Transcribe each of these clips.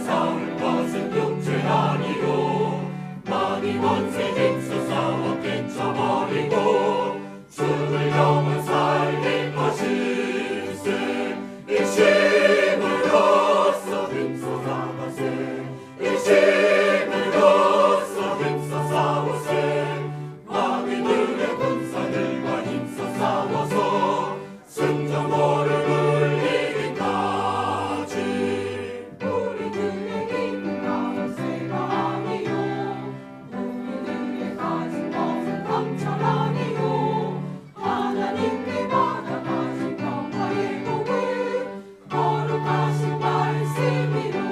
싸울 것은 육체 아니요 만이 원세 힘써 싸워 깨쳐버리고 죽을 영혼 살릴 것일세. 일심으로써 힘써 나가세. 일심으로써 힘써 싸우세. 마귀들의 군사들과 힘써 싸워서 승전거를 울리기까지. 우리들의 힘은 나무새가 아니요 우리들의 가진 것은 강철 아니요 하나님께 받아가신 평화의 복을 거룩하신 말씀이로다.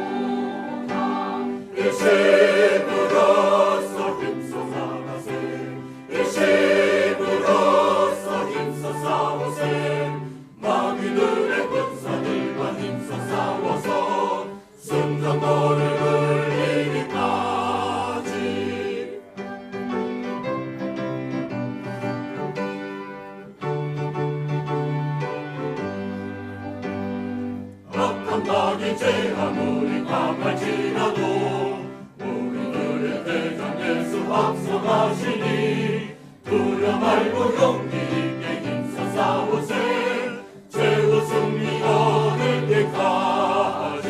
일심으로써 힘써 나가세. 일심으로써 힘써 싸우세. 마귀들의 군사들과 힘써 싸워서 승전거를 울리기까지. 악한 마귀 죄 아무리 강할지라도 우리들의 대장 예수 앞서가시니 두려 말고 용기 있게 힘써 싸우세. 최후 승리 얻을 때까지.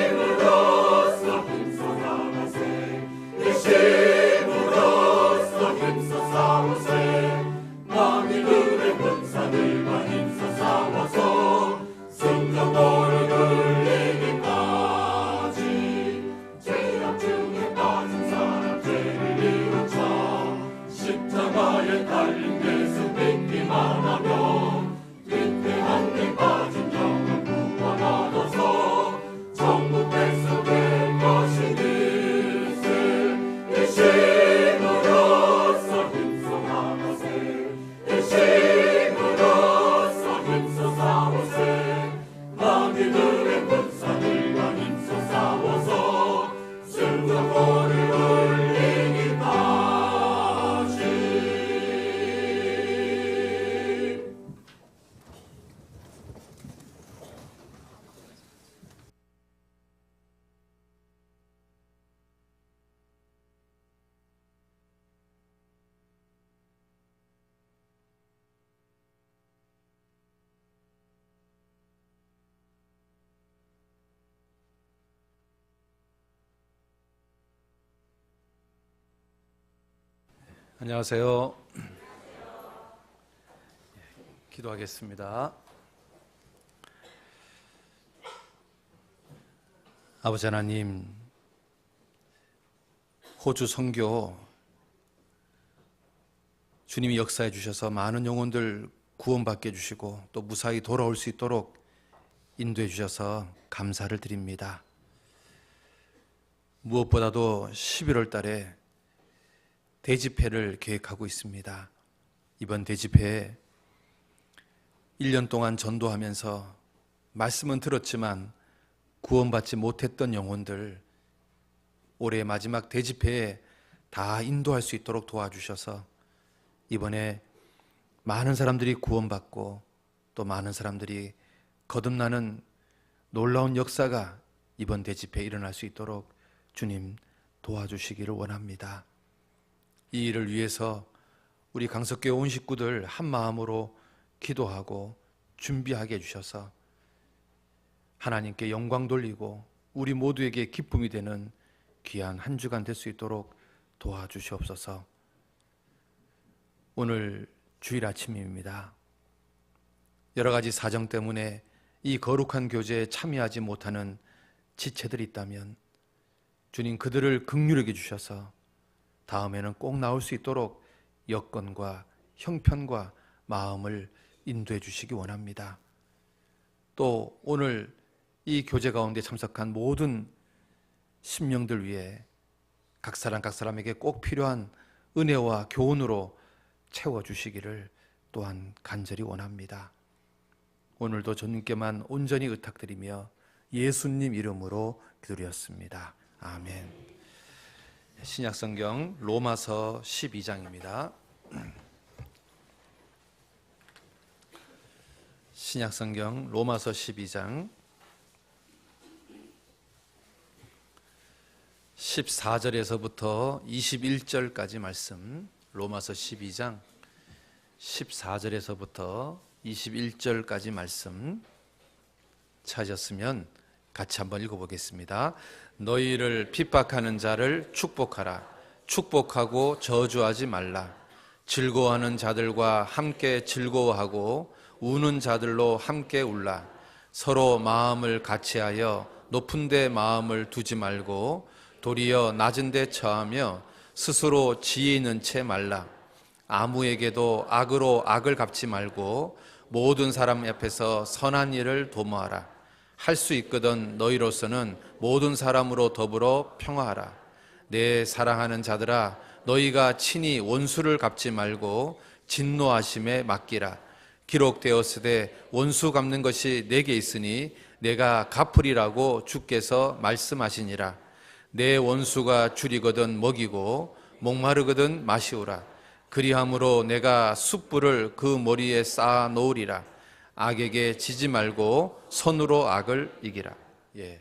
일심으로써 힘써 나가세. 일심으로써 힘써 싸우세. 마귀들의 군사들과 힘써 싸워서 승전거를 울리기까지. 죄악 중에 빠진 사람 죄를 이루쳐 십자가에 달린 예수 믿기만 하면 위태한 데 빠진 영혼 구원 얻어서 천국 백성될 것이니세. 일심으로써 힘써 나가세. 일심으로써 힘써 싸우세. 마귀들의 군사들과 힘써 싸워서 승전거를 울리기까지. 안녕하세요. 기도하겠습니다. 아버지 하나님, 호주 선교 주님이 역사해 주셔서 많은 영혼들 구원받게 해주시고 또 무사히 돌아올 수 있도록 인도해 주셔서 감사를 드립니다. 무엇보다도 11월 달에 대집회를 계획하고 있습니다. 이번 대집회에 1년 동안 전도하면서 말씀은 들었지만 구원받지 못했던 영혼들 올해 마지막 대집회에 다 인도할 수 있도록 도와주셔서 이번에 많은 사람들이 구원받고 또 많은 사람들이 거듭나는 놀라운 역사가 이번 대집회에 일어날 수 있도록 주님 도와주시기를 원합니다. 이 일을 위해서 우리 강석교회 온 식구들 한 마음으로 기도하고 준비하게 해주셔서 하나님께 영광 돌리고 우리 모두에게 기쁨이 되는 귀한 한 주간 될 수 있도록 도와주시옵소서. 오늘 주일 아침입니다. 여러 가지 사정 때문에 이 거룩한 교제에 참여하지 못하는 지체들이 있다면 주님 그들을 긍휼하게 주셔서 다음에는 꼭 나올 수 있도록 여건과 형편과 마음을 인도해 주시기 원합니다. 또 오늘 이 교제 가운데 참석한 모든 심령들 위해 각 사람에게 꼭 필요한 은혜와 교훈으로 채워주시기를 또한 간절히 원합니다. 오늘도 주님께만 온전히 의탁드리며 예수님 이름으로 기도드렸습니다. 아멘. 신약성경 로마서 12장입니다. 신약성경 로마서 12장 14절에서부터 21절까지 말씀, 로마서 12장 14절에서부터 21절까지 말씀 찾았으면 같이 한번 읽어보겠습니다. 너희를 핍박하는 자를 축복하라. 축복하고 저주하지 말라. 즐거워하는 자들과 함께 즐거워하고 우는 자들로 함께 울라. 서로 마음을 같이하여 높은 데 마음을 두지 말고 도리어 낮은 데 처하며 스스로 지혜 있는 채 말라. 아무에게도 악으로 악을 갚지 말고 모든 사람 앞에서 선한 일을 도모하라. 할 수 있거든 너희로서는 모든 사람으로 더불어 평화하라. 내 사랑하는 자들아, 너희가 친히 원수를 갚지 말고 진노하심에 맡기라. 기록되었으되 원수 갚는 것이 내게 있으니 내가 갚으리라고 주께서 말씀하시니라. 내 원수가 줄이거든 먹이고 목마르거든 마시오라. 그리함으로 내가 숯불을 그 머리에 쌓아 놓으리라. 악에게 지지 말고 선으로 악을 이기라. 예.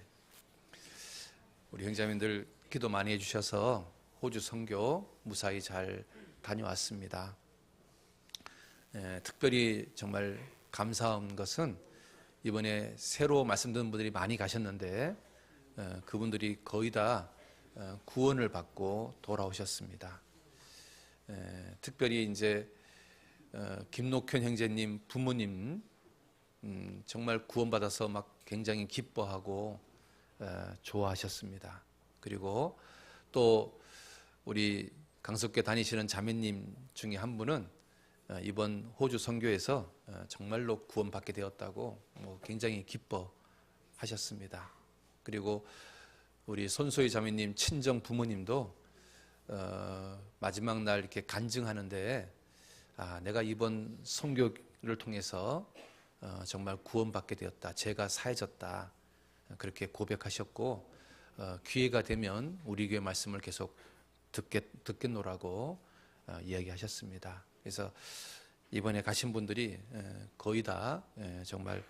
우리 형제자매들 기도 많이 해주셔서 호주 선교 무사히 잘 다녀왔습니다. 특별히 정말 감사한 것은 이번에 새로 말씀 듣는 분들이 많이 가셨는데 그분들이 거의 다 구원을 받고 돌아오셨습니다. 특별히 이제 김록현 형제님 부모님 정말 구원받아서 막 굉장히 기뻐하고 좋아하셨습니다. 그리고 또 우리 강석교 다니시는 자매님 중에 한 분은 이번 호주 선교에서 정말로 구원받게 되었다고 굉장히 기뻐하셨습니다. 그리고 우리 손소희 자매님 친정 부모님도 마지막 날 이렇게 간증하는데 내가 이번 선교를 통해서 정말 구원받게 되었다. 죄가 사해졌다. 그렇게 고백하셨고 기회가 되면 우리 교회 말씀을 계속 듣겠노라고 이야기하셨습니다. 그래서 이번에 가신 분들이 거의 다 정말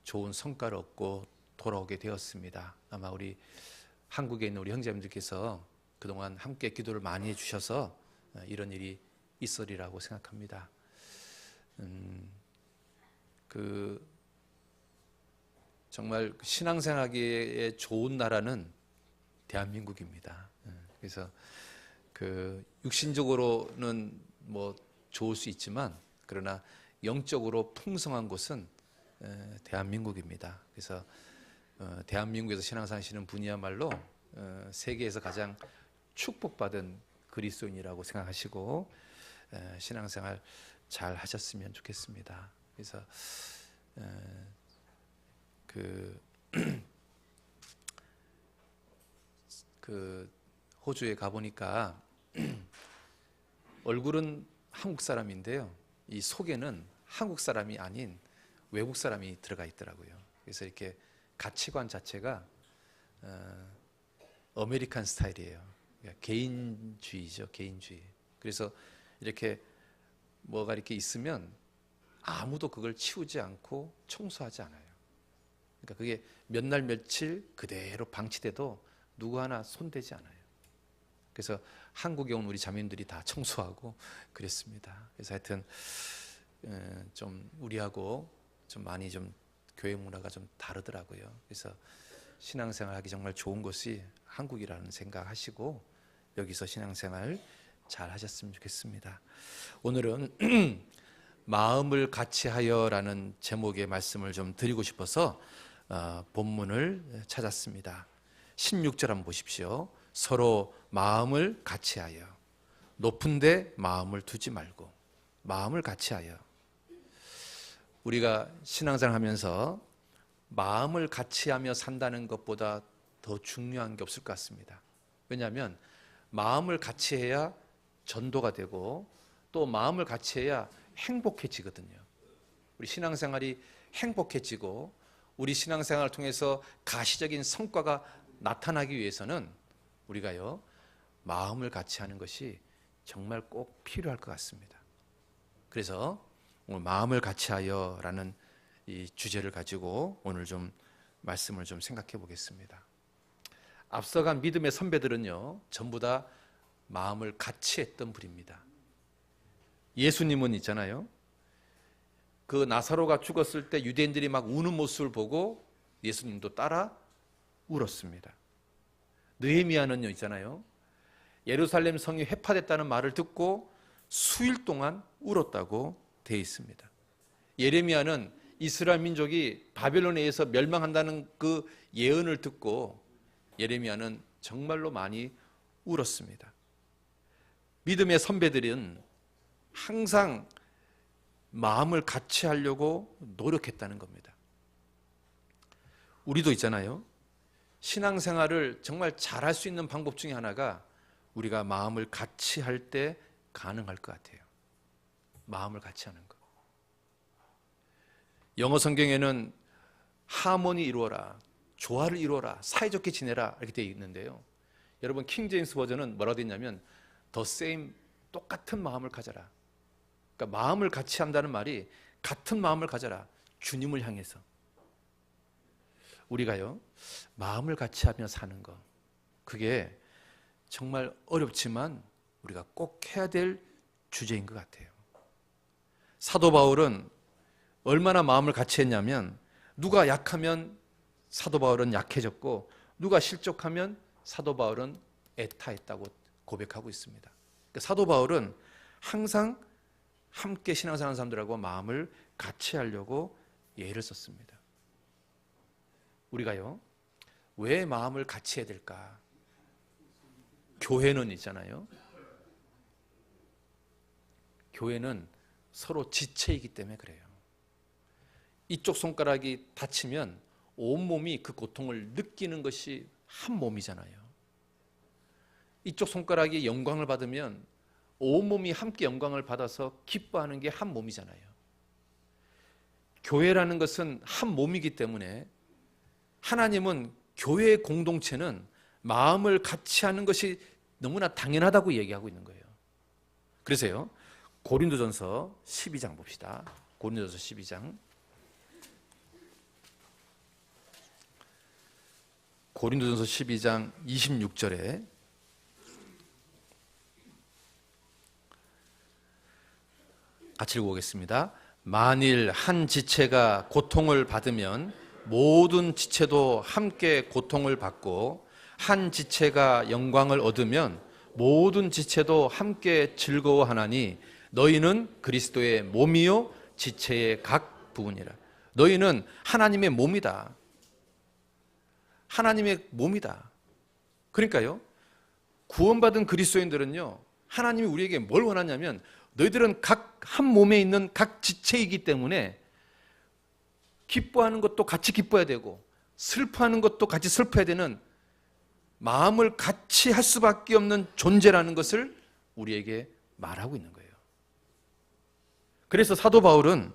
좋은 성과를 얻고 돌아오게 되었습니다. 아마 우리 한국에 있는 우리 형제님들께서 그동안 함께 기도를 많이 해주셔서 이런 일이 있으리라고 생각합니다. 정말 신앙생활하기에 좋은 나라는 대한민국입니다. 그래서 육신적으로는 좋을 수 있지만 그러나 영적으로 풍성한 곳은 대한민국입니다. 그래서 대한민국에서 신앙생활 하시는 분이야말로 세계에서 가장 축복받은 그리스도인이라고 생각하시고 신앙생활 잘 하셨으면 좋겠습니다. 그래서 호주에 가보니까 얼굴은 한국 사람인데요, 이 속에는 한국 사람이 아닌 외국 사람이 들어가 있더라고요. 그래서 이렇게 가치관 자체가 아메리칸 스타일이에요. 그러니까 개인주의죠, 개인주의. 그래서 이렇게 뭐가 이렇게 있으면 아무도 그걸 치우지 않고 청소하지 않아요. 그러니까 그게 몇 날 며칠 그대로 방치돼도 누구 하나 손대지 않아요. 그래서 한국에 온 우리 자매님들이 다 청소하고 그랬습니다. 그래서 하여튼 좀 우리하고 좀 많이 좀 교회 문화가 좀 다르더라고요. 그래서 신앙생활하기 정말 좋은 곳이 한국이라는 생각하시고 여기서 신앙생활 잘 하셨으면 좋겠습니다. 오늘은 마음을 같이하여라는 제목의 말씀을 좀 드리고 싶어서 본문을 찾았습니다. 16절 한번 보십시오. 서로 마음을 같이하여 높은 데 마음을 두지 말고. 마음을 같이하여. 우리가 신앙생활 하면서 마음을 같이하며 산다는 것보다 더 중요한 게 없을 것 같습니다. 왜냐하면 마음을 같이해야 전도가 되고 또 마음을 같이해야 행복해지거든요. 우리 신앙생활이 행복해지고 우리 신앙생활을 통해서 가시적인 성과가 나타나기 위해서는 우리가요 마음을 같이 하는 것이 정말 꼭 필요할 것 같습니다. 그래서 오늘 마음을 같이하여라는 이 주제를 가지고 오늘 좀 말씀을 좀 생각해 보겠습니다. 앞서간 믿음의 선배들은요, 전부 다 마음을 같이 했던 분입니다. 예수님은 있잖아요, 그 나사로가 죽었을 때 유대인들이 막 우는 모습을 보고 예수님도 따라 울었습니다. 느헤미야는요 있잖아요, 예루살렘 성이 회파됐다는 말을 듣고 수일 동안 울었다고 되어 있습니다. 예레미야는 이스라엘 민족이 바벨론에 의해서 멸망한다는 그 예언을 듣고 예레미야는 정말로 많이 울었습니다. 믿음의 선배들은 항상 마음을 같이 하려고 노력했다는 겁니다. 우리도 있잖아요, 신앙생활을 정말 잘할 수 있는 방법 중에 하나가 우리가 마음을 같이 할 때 가능할 것 같아요. 마음을 같이 하는 것. 영어 성경에는 하모니 이루어라, 조화를 이루어라, 사이좋게 지내라 이렇게 되어 있는데요, 여러분 킹제임스 버전은 뭐라고 되어 있냐면 the same, 똑같은 마음을 가져라. 그러니까 마음을 같이 한다는 말이 같은 마음을 가져라, 주님을 향해서. 우리가요 마음을 같이 하며 사는 것, 그게 정말 어렵지만 우리가 꼭 해야 될 주제인 것 같아요. 사도 바울은 얼마나 마음을 같이 했냐면, 누가 약하면 사도 바울은 약해졌고 누가 실족하면 사도 바울은 애타했다고 고백하고 있습니다. 그러니까 사도 바울은 항상 함께 신앙생활하는 사람들하고 마음을 같이 하려고 예를 썼습니다. 우리가요 왜 마음을 같이 해야 될까? 교회는 있잖아요, 교회는 서로 지체이기 때문에 그래요. 이쪽 손가락이 다치면 온몸이 그 고통을 느끼는 것이 한 몸이잖아요. 이쪽 손가락이 영광을 받으면 온몸이 함께 영광을 받아서 기뻐하는 게 한 몸이잖아요. 교회라는 것은 한 몸이기 때문에 하나님은 교회의 공동체는 마음을 같이 하는 것이 너무나 당연하다고 얘기하고 있는 거예요. 그래서요 고린도전서 12장 봅시다. 고린도전서 12장. 고린도전서 12장 26절에 같이 읽어보겠습니다. 만일 한 지체가 고통을 받으면 모든 지체도 함께 고통을 받고, 한 지체가 영광을 얻으면 모든 지체도 함께 즐거워하나니 너희는 그리스도의 몸이요 지체의 각 부분이라. 너희는 하나님의 몸이다. 하나님의 몸이다. 그러니까요 구원받은 그리스도인들은요 하나님이 우리에게 뭘 원하냐면, 너희들은 각 한 몸에 있는 각 지체이기 때문에 기뻐하는 것도 같이 기뻐해야 되고 슬퍼하는 것도 같이 슬퍼해야 되는, 마음을 같이 할 수밖에 없는 존재라는 것을 우리에게 말하고 있는 거예요. 그래서 사도 바울은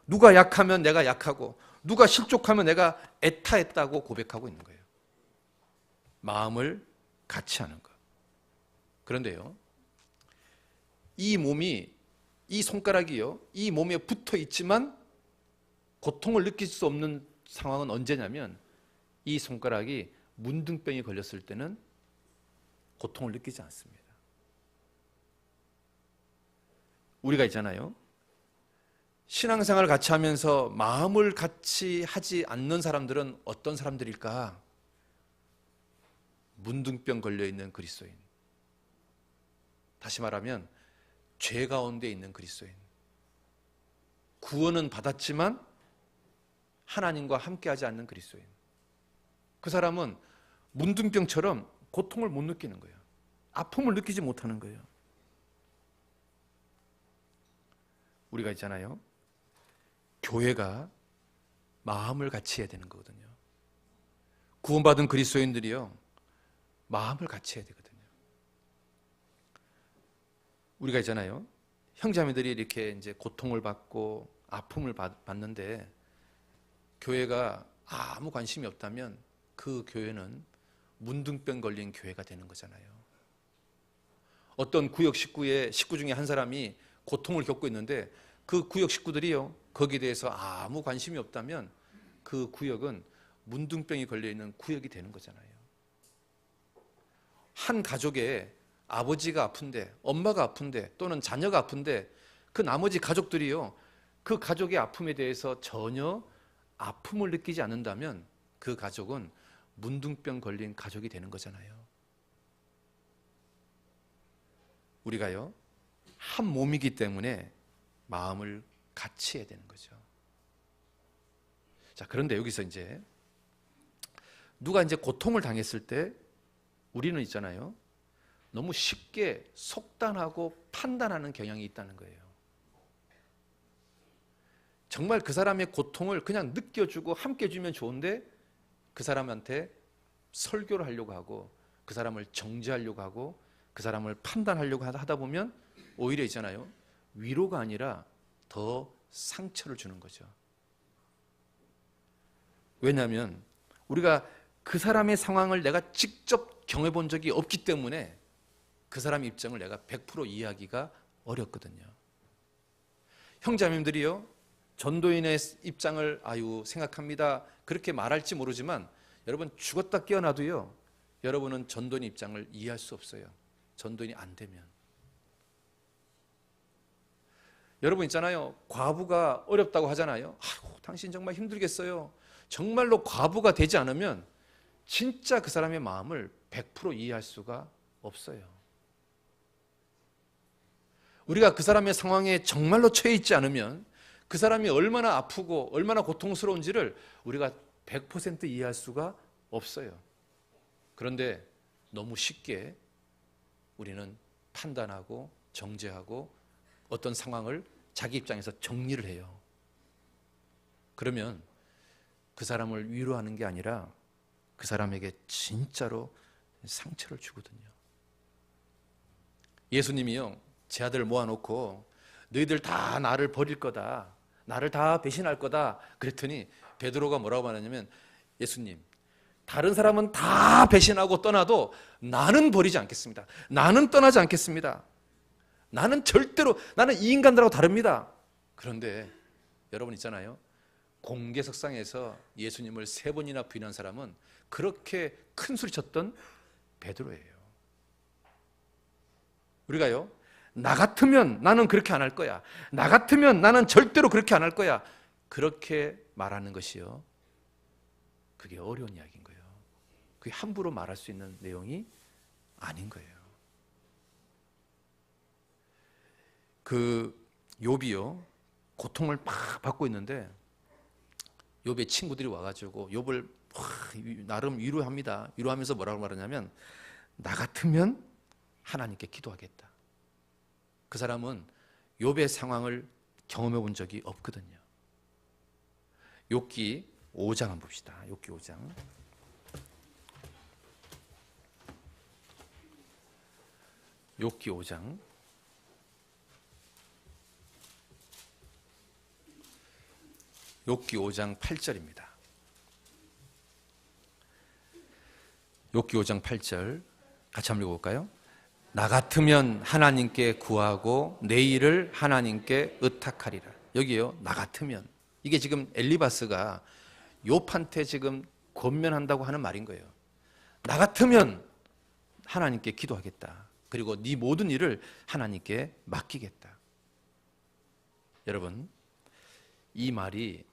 누가 약하면 내가 약하고 누가 실족하면 내가 애타했다고 고백하고 있는 거예요. 마음을 같이 하는 것. 그런데요 이 몸이, 이 손가락이요 이 몸에 붙어 있지만 고통을 느낄 수 없는 상황은 언제냐면, 이 손가락이 문둥병이 걸렸을 때는 고통을 느끼지 않습니다. 우리가 있잖아요 신앙생활을 같이 하면서 마음을 같이 하지 않는 사람들은 어떤 사람들일까? 문둥병 걸려있는 그리스도인, 다시 말하면 죄 가운데 있는 그리스도인, 구원은 받았지만 하나님과 함께하지 않는 그리스도인, 그 사람은 문둥병처럼 고통을 못 느끼는 거예요. 아픔을 느끼지 못하는 거예요. 우리가 있잖아요 교회가 마음을 같이 해야 되는 거거든요. 구원받은 그리스도인들이요 마음을 같이 해야 되거든요. 우리가 있잖아요 형제자매들이 이렇게 이제 고통을 받고 아픔을 받는데 교회가 아무 관심이 없다면 그 교회는 문둥병 걸린 교회가 되는 거잖아요. 어떤 구역 식구 중에 한 사람이 고통을 겪고 있는데 그 구역 식구들이요 거기에 대해서 아무 관심이 없다면 그 구역은 문둥병이 걸려있는 구역이 되는 거잖아요. 한 가족에 아버지가 아픈데, 엄마가 아픈데, 또는 자녀가 아픈데 그 나머지 가족들이요, 그 가족의 아픔에 대해서 전혀 아픔을 느끼지 않는다면 그 가족은 문둥병 걸린 가족이 되는 거잖아요. 우리가요, 한 몸이기 때문에 마음을 같이 해야 되는 거죠. 자, 그런데 여기서 이제 누가 이제 고통을 당했을 때 우리는 있잖아요, 너무 쉽게 속단하고 판단하는 경향이 있다는 거예요. 정말 그 사람의 고통을 그냥 느껴주고 함께 해주면 좋은데 그 사람한테 설교를 하려고 하고 그 사람을 정죄하려고 하고 그 사람을 판단하려고 하다 보면 오히려 있잖아요, 위로가 아니라 더 상처를 주는 거죠. 왜냐하면 우리가 그 사람의 상황을 내가 직접 경험해 본 적이 없기 때문에 그 사람 입장을 내가 100% 이해하기가 어렵거든요. 형제자매님들이요, 전도인의 입장을 생각합니다 그렇게 말할지 모르지만 여러분, 죽었다 깨어나도요, 여러분은 전도인 입장을 이해할 수 없어요. 전도인이 안 되면. 여러분 있잖아요, 과부가 어렵다고 하잖아요. 아이고, 당신 정말 힘들겠어요. 정말로 과부가 되지 않으면 진짜 그 사람의 마음을 100% 이해할 수가 없어요. 우리가 그 사람의 상황에 정말로 처해 있지 않으면 그 사람이 얼마나 아프고 얼마나 고통스러운지를 우리가 100% 이해할 수가 없어요. 그런데 너무 쉽게 우리는 판단하고 정죄하고 어떤 상황을 자기 입장에서 정리를 해요. 그러면 그 사람을 위로하는 게 아니라 그 사람에게 진짜로 상처를 주거든요. 예수님이요, 제 아들을 모아놓고 너희들 다 나를 버릴 거다, 나를 다 배신할 거다 그랬더니 베드로가 뭐라고 말하냐면, 예수님, 다른 사람은 다 배신하고 떠나도 나는 버리지 않겠습니다. 나는 떠나지 않겠습니다. 나는 이 인간들하고 다릅니다. 그런데 여러분 있잖아요, 공개석상에서 예수님을 3번이나 부인한 사람은 그렇게 큰 소리 쳤던 베드로예요. 우리가요, 나 같으면 나는 그렇게 안 할 거야, 나 같으면 나는 절대로 그렇게 안 할 거야, 그렇게 말하는 것이요, 그게 어려운 이야기인 거예요. 그게 함부로 말할 수 있는 내용이 아닌 거예요. 그 욥이요, 고통을 막 받고 있는데 욥의 친구들이 와가지고 욥을 나름 위로합니다. 위로하면서 뭐라고 말하냐면, 나 같으면 하나님께 기도하겠다. 그 사람은 욥의 상황을 경험해 본 적이 없거든요. 욥기 5장 한번 봅시다. 욥기 5장. 욥기 5장. 욥기 5장 8절입니다. 욥기 5장 8절 같이 한번 읽어볼까요? 나 같으면 하나님께 구하고 내 일을 하나님께 의탁하리라. 여기요, 나 같으면. 이게 지금 엘리바스가 욥한테 지금 권면한다고 하는 말인 거예요. 나 같으면 하나님께 기도하겠다. 그리고 네 모든 일을 하나님께 맡기겠다. 여러분, 이 말이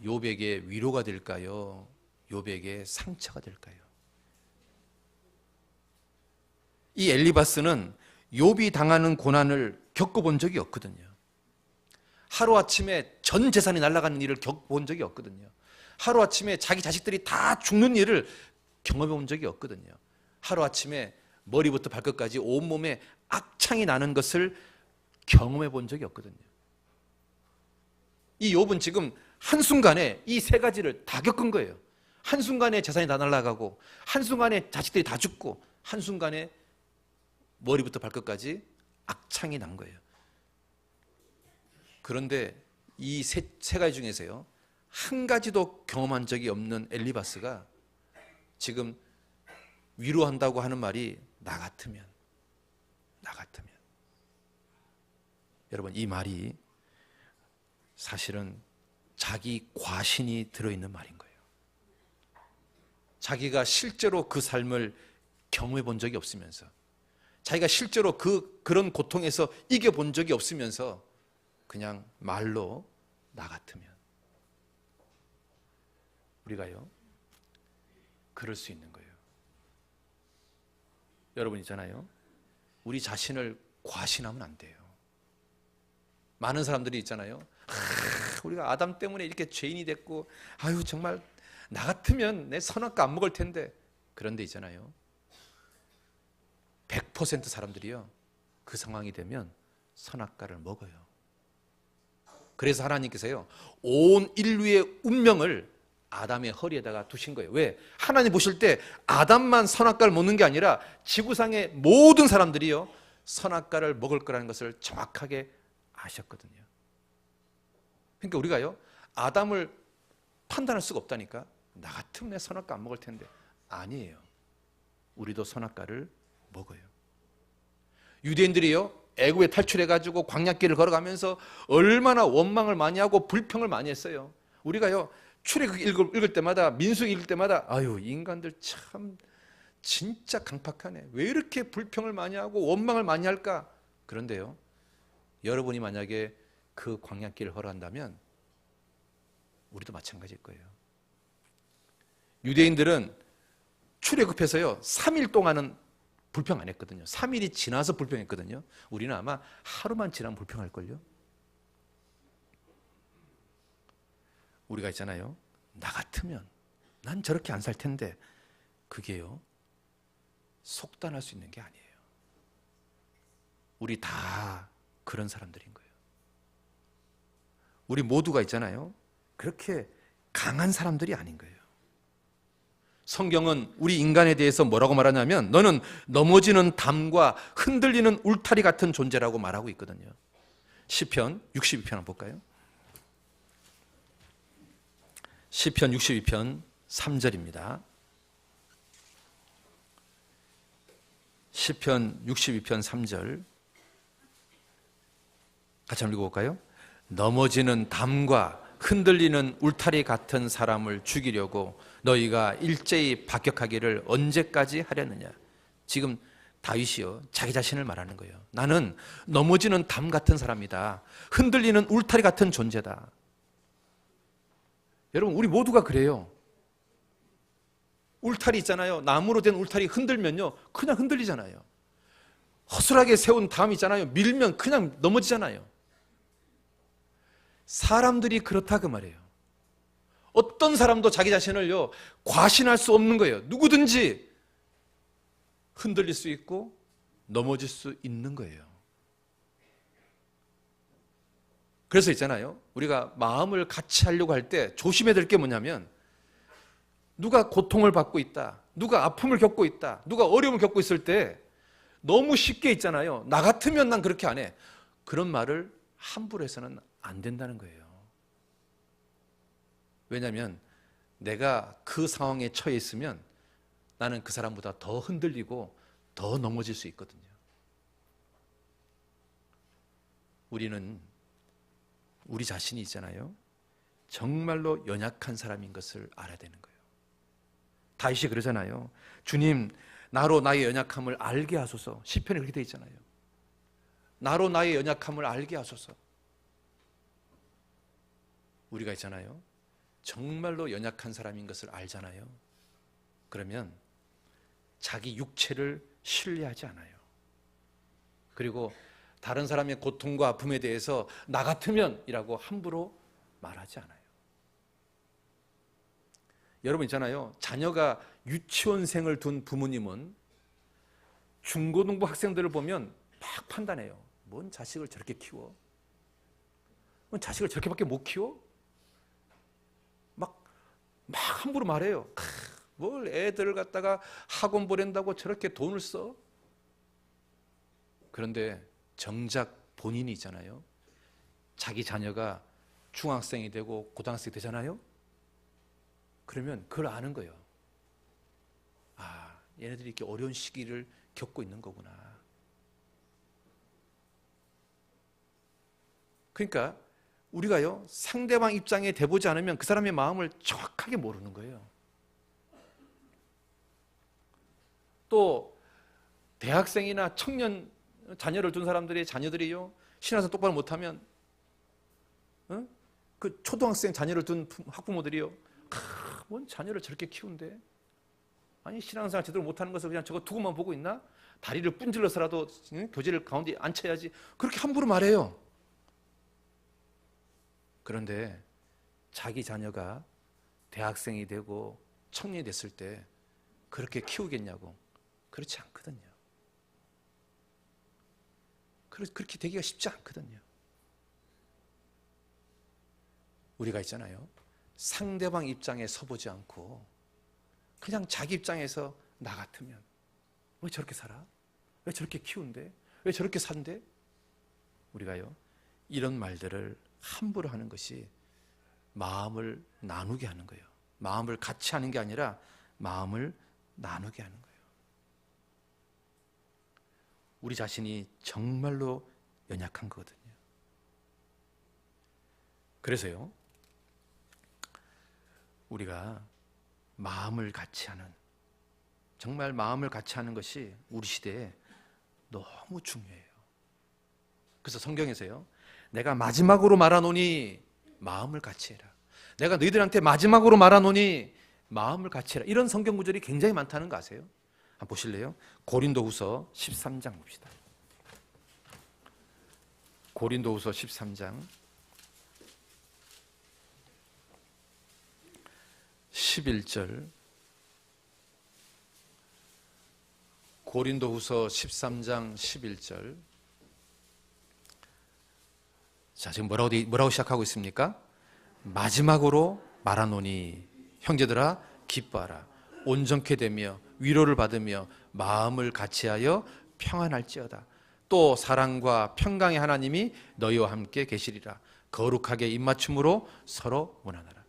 욥에게 위로가 될까요? 욥에게 상처가 될까요? 이 엘리바스는 욥이 당하는 고난을 겪어본 적이 없거든요. 하루아침에 전 재산이 날아가는 일을 겪어본 적이 없거든요. 하루아침에 자기 자식들이 다 죽는 일을 경험해 본 적이 없거든요. 하루아침에 머리부터 발끝까지 온몸에 악창이 나는 것을 경험해 본 적이 없거든요. 이 욥은 지금 한순간에 이 3가지를 다 겪은 거예요. 한순간에 재산이 다 날아가고, 한순간에 자식들이 다 죽고, 한순간에 머리부터 발끝까지 악창이 난 거예요. 그런데 이 세 가지 중에서요, 한 가지도 경험한 적이 없는 엘리바스가 지금 위로한다고 하는 말이 나 같으면. 여러분, 이 말이 사실은 자기 과신이 들어있는 말인 거예요. 자기가 실제로 그 삶을 경험해 본 적이 없으면서, 자기가 실제로 그런 고통에서 이겨본 적이 없으면서 그냥 말로 나 같으면, 우리가요 그럴 수 있는 거예요. 여러분 있잖아요, 우리 자신을 과신하면 안 돼요. 많은 사람들이 있잖아요, 우리가 아담 때문에 이렇게 죄인이 됐고, 아유 정말 나 같으면 내 선악과 안 먹을 텐데. 그런데 있잖아요, 100% 사람들이요 그 상황이 되면 선악과를 먹어요. 그래서 하나님께서요 온 인류의 운명을 아담의 허리에다가 두신 거예요. 왜? 하나님 보실 때 아담만 선악과를 먹는 게 아니라 지구상의 모든 사람들이요 선악과를 먹을 거라는 것을 정확하게 아셨거든요. 그러니까 우리가요 아담을 판단할 수가 없다니까. 나 같으면 내 선악과 안 먹을 텐데. 아니에요. 우리도 선악과를 먹어요. 유대인들이요 애굽에 탈출해가지고 광야길을 걸어가면서 얼마나 원망을 많이 하고 불평을 많이 했어요. 우리가요 출애굽 읽을 때마다, 민수기 읽을 때마다, 아유 인간들 참 진짜 강팍하네, 왜 이렇게 불평을 많이 하고 원망을 많이 할까. 그런데요 여러분이 만약에 그 광야길을 걸어간다면 우리도 마찬가지일 거예요. 유대인들은 출애굽해서요 3일 동안은 불평 안 했거든요. 3일이 지나서 불평했거든요. 우리는 아마 하루만 지나면 불평할걸요. 우리가 있잖아요, 나 같으면 난 저렇게 안 살 텐데. 그게요 속단할 수 있는 게 아니에요. 우리 다 그런 사람들인 거예요. 우리 모두가 있잖아요 그렇게 강한 사람들이 아닌 거예요. 성경은 우리 인간에 대해서 뭐라고 말하냐면, 너는 넘어지는 담과 흔들리는 울타리 같은 존재라고 말하고 있거든요. 시편 62편 한번 볼까요? 시편 62편 3절입니다. 시편 62편 3절 같이 한번 읽어볼까요? 넘어지는 담과 흔들리는 울타리 같은 사람을 죽이려고 너희가 일제히 박격하기를 언제까지 하려느냐. 지금 다윗이요 자기 자신을 말하는 거예요. 나는 넘어지는 담 같은 사람이다. 흔들리는 울타리 같은 존재다. 여러분 우리 모두가 그래요. 울타리 있잖아요. 나무로 된 울타리 흔들면요 그냥 흔들리잖아요. 허술하게 세운 담 있잖아요. 밀면 그냥 넘어지잖아요. 사람들이 그렇다 그 말이에요. 어떤 사람도 자기 자신을요 과신할 수 없는 거예요. 누구든지 흔들릴 수 있고 넘어질 수 있는 거예요. 그래서 있잖아요 우리가 마음을 같이 하려고 할 때 조심해야 될 게 뭐냐면, 누가 고통을 받고 있다, 누가 아픔을 겪고 있다, 누가 어려움을 겪고 있을 때 너무 쉽게 있잖아요, 나 같으면 난 그렇게 안 해. 그런 말을 함부로 해서는 안 된다는 거예요. 왜냐하면 내가 그 상황에 처해 있으면 나는 그 사람보다 더 흔들리고 더 넘어질 수 있거든요. 우리는 우리 자신이 있잖아요 정말로 연약한 사람인 것을 알아야 되는 거예요. 다윗이 그러잖아요. 주님 나로 나의 연약함을 알게 하소서. 시편에 그렇게 되어 있잖아요. 나로 나의 연약함을 알게 하소서. 우리가 있잖아요 정말로 연약한 사람인 것을 알잖아요. 그러면 자기 육체를 신뢰하지 않아요. 그리고 다른 사람의 고통과 아픔에 대해서 나 같으면 이라고 함부로 말하지 않아요. 여러분 있잖아요 자녀가 유치원생을 둔 부모님은 중고등부 학생들을 보면 막 판단해요. 뭔 자식을 저렇게 키워? 뭔 자식을 저렇게밖에 못 키워? 막 함부로 말해요. 뭘 애들을 갖다가 학원 보낸다고 저렇게 돈을 써? 그런데 정작 본인이 있잖아요 자기 자녀가 중학생이 되고 고등학생이 되잖아요. 그러면 그걸 아는 거예요. 아, 얘네들이 이렇게 어려운 시기를 겪고 있는 거구나. 그러니까 우리가요 상대방 입장에 대보지 않으면 그 사람의 마음을 정확하게 모르는 거예요. 또 대학생이나 청년 자녀를 둔 사람들이 자녀들이요 신앙생활 똑바로 못하면 그 초등학생 자녀를 둔 학부모들이요 뭔 자녀를 저렇게 키운대? 아니 신앙생활 제대로 못하는 것을 그냥 저거 두고만 보고 있나? 다리를 분질러서라도 교재를 가운데 앉혀야지 그렇게 함부로 말해요. 그런데 자기 자녀가 대학생이 되고 청년이 됐을 때 그렇게 키우겠냐고? 그렇지 않거든요. 그렇게 되기가 쉽지 않거든요. 우리가 있잖아요. 상대방 입장에 서보지 않고 그냥 자기 입장에서 나 같으면 왜 저렇게 살아? 왜 저렇게 키운대? 왜 저렇게 산대? 우리가요 이런 말들을 함부로 하는 것이 마음을 나누게 하는 거예요. 마음을 같이 하는 게 아니라 마음을 나누게 하는 거예요. 우리 자신이 정말로 연약한 거거든요. 그래서요 우리가 마음을 같이 하는, 정말 마음을 같이 하는 것이 우리 시대에 너무 중요해요. 그래서 성경에서요 내가 마지막으로 말하노니 마음을 같이 해라. 내가 너희들한테 마지막으로 말하노니 마음을 같이 해라. 이런 성경 구절이 굉장히 많다는 거 아세요? 한번 보실래요? 고린도후서 13장 봅시다. 고린도후서 13장 11절. 고린도후서 13장 11절. 자, 지금 뭐라고 시작하고 있습니까? 마지막으로 말하노니 형제들아 기뻐하라. 온전케 되며 위로를 받으며 마음을 같이하여 평안할지어다. 또 사랑과 평강의 하나님이 너희와 함께 계시리라. 거룩하게 입맞춤으로 서로 원하노라.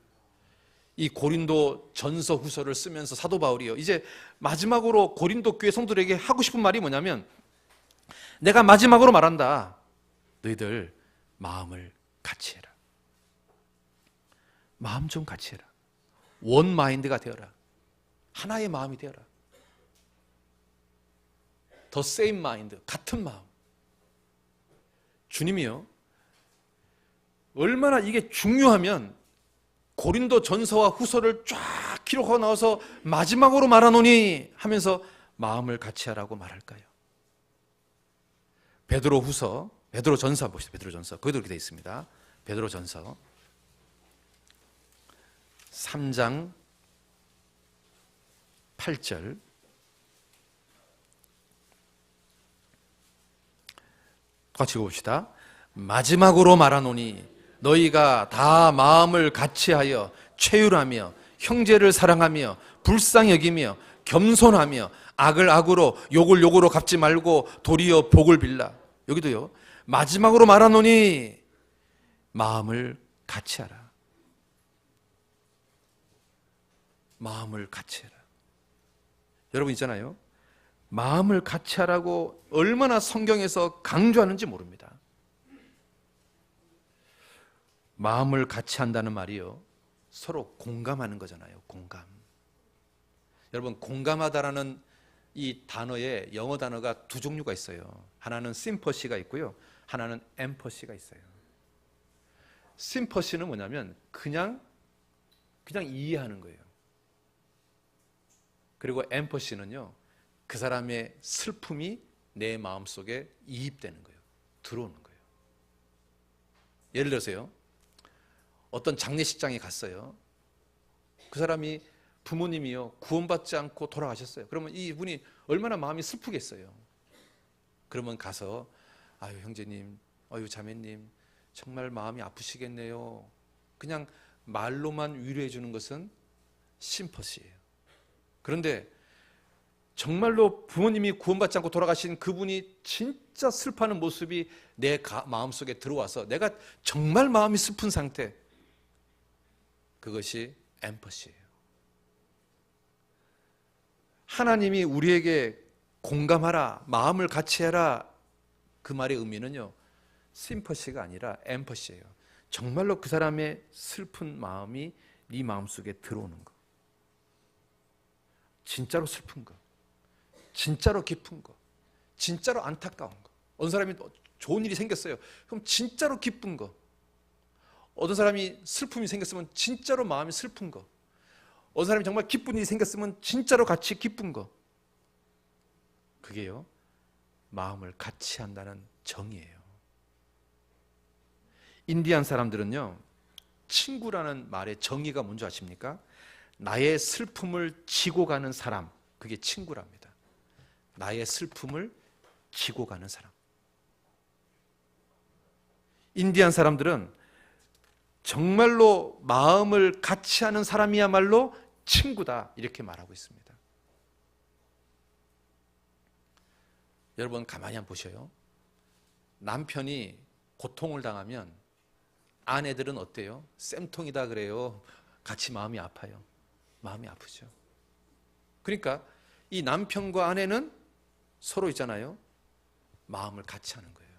이 고린도 전서 후서를 쓰면서 사도 바울이요 이제 마지막으로 고린도 교회 성도들에게 하고 싶은 말이 뭐냐면 내가 마지막으로 말한다. 너희들 마음을 같이 해라. 마음 좀 같이 해라. 원 마인드가 되어라. 하나의 마음이 되어라. The same mind, 같은 마음. 주님이요 얼마나 이게 중요하면 고린도 전서와 후서를 쫙 기록하고 나와서 마지막으로 말하노니 하면서 마음을 같이 하라고 말할까요? 베드로 전서 보시죠. 베드로 전서 거기도 이렇게 되어 있습니다. 베드로 전서 3장 8절. 같이 읽어봅시다. 마지막으로 말하노니 너희가 다 마음을 같이하여 최율하며 형제를 사랑하며 불쌍히 여기며 겸손하며 악을 악으로 욕을 욕으로 갚지 말고 도리어 복을 빌라. 여기도요 마지막으로 말하노니 마음을 같이하라. 마음을 같이하라. 여러분 있잖아요 마음을 같이하라고 얼마나 성경에서 강조하는지 모릅니다. 마음을 같이 한다는 말이요 서로 공감하는 거잖아요. 공감. 여러분 공감하다라는 이 단어에 영어 단어가 두 종류가 있어요. 하나는 심퍼시가 있고요 하나는 엠퍼시가 있어요. 심퍼시는 뭐냐면 그냥 이해하는 거예요. 그리고 엠퍼시는요 그 사람의 슬픔이 내 마음속에 이입되는 거예요. 들어오는 거예요. 예를 들어서요 어떤 장례식장에 갔어요. 그 사람이 부모님이요 구원받지 않고 돌아가셨어요. 그러면 이분이 얼마나 마음이 슬프겠어요. 그러면 가서 아유 형제님, 아유 자매님 정말 마음이 아프시겠네요. 그냥 말로만 위로해 주는 것은 심퍼시예요. 그런데 정말로 부모님이 구원받지 않고 돌아가신 그분이 진짜 슬퍼하는 모습이 내 마음속에 들어와서 내가 정말 마음이 슬픈 상태, 그것이 엠퍼시예요. 하나님이 우리에게 공감하라, 마음을 같이 해라, 그 말의 의미는요 심퍼시가 아니라 엠퍼시예요. 정말로 그 사람의 슬픈 마음이 네 마음속에 들어오는 거, 진짜로 슬픈 거, 진짜로 기쁜 거, 진짜로 안타까운 거. 어떤 사람이 좋은 일이 생겼어요. 그럼 진짜로 기쁜 거. 어떤 사람이 슬픔이 생겼으면 진짜로 마음이 슬픈 거. 어떤 사람이 정말 기쁜 일이 생겼으면 진짜로 같이 기쁜 거. 그게요, 마음을 같이 한다는 정의예요. 인디안 사람들은요, 친구라는 말의 정의가 뭔지 아십니까? 나의 슬픔을 지고 가는 사람, 그게 친구랍니다. 나의 슬픔을 지고 가는 사람. 인디안 사람들은 정말로 마음을 같이 하는 사람이야말로 친구다, 이렇게 말하고 있습니다. 여러분 가만히 한번 보셔요. 남편이 고통을 당하면 아내들은 어때요? 쌤통이다 그래요. 같이 마음이 아파요. 마음이 아프죠. 그러니까 이 남편과 아내는 서로 있잖아요, 마음을 같이 하는 거예요.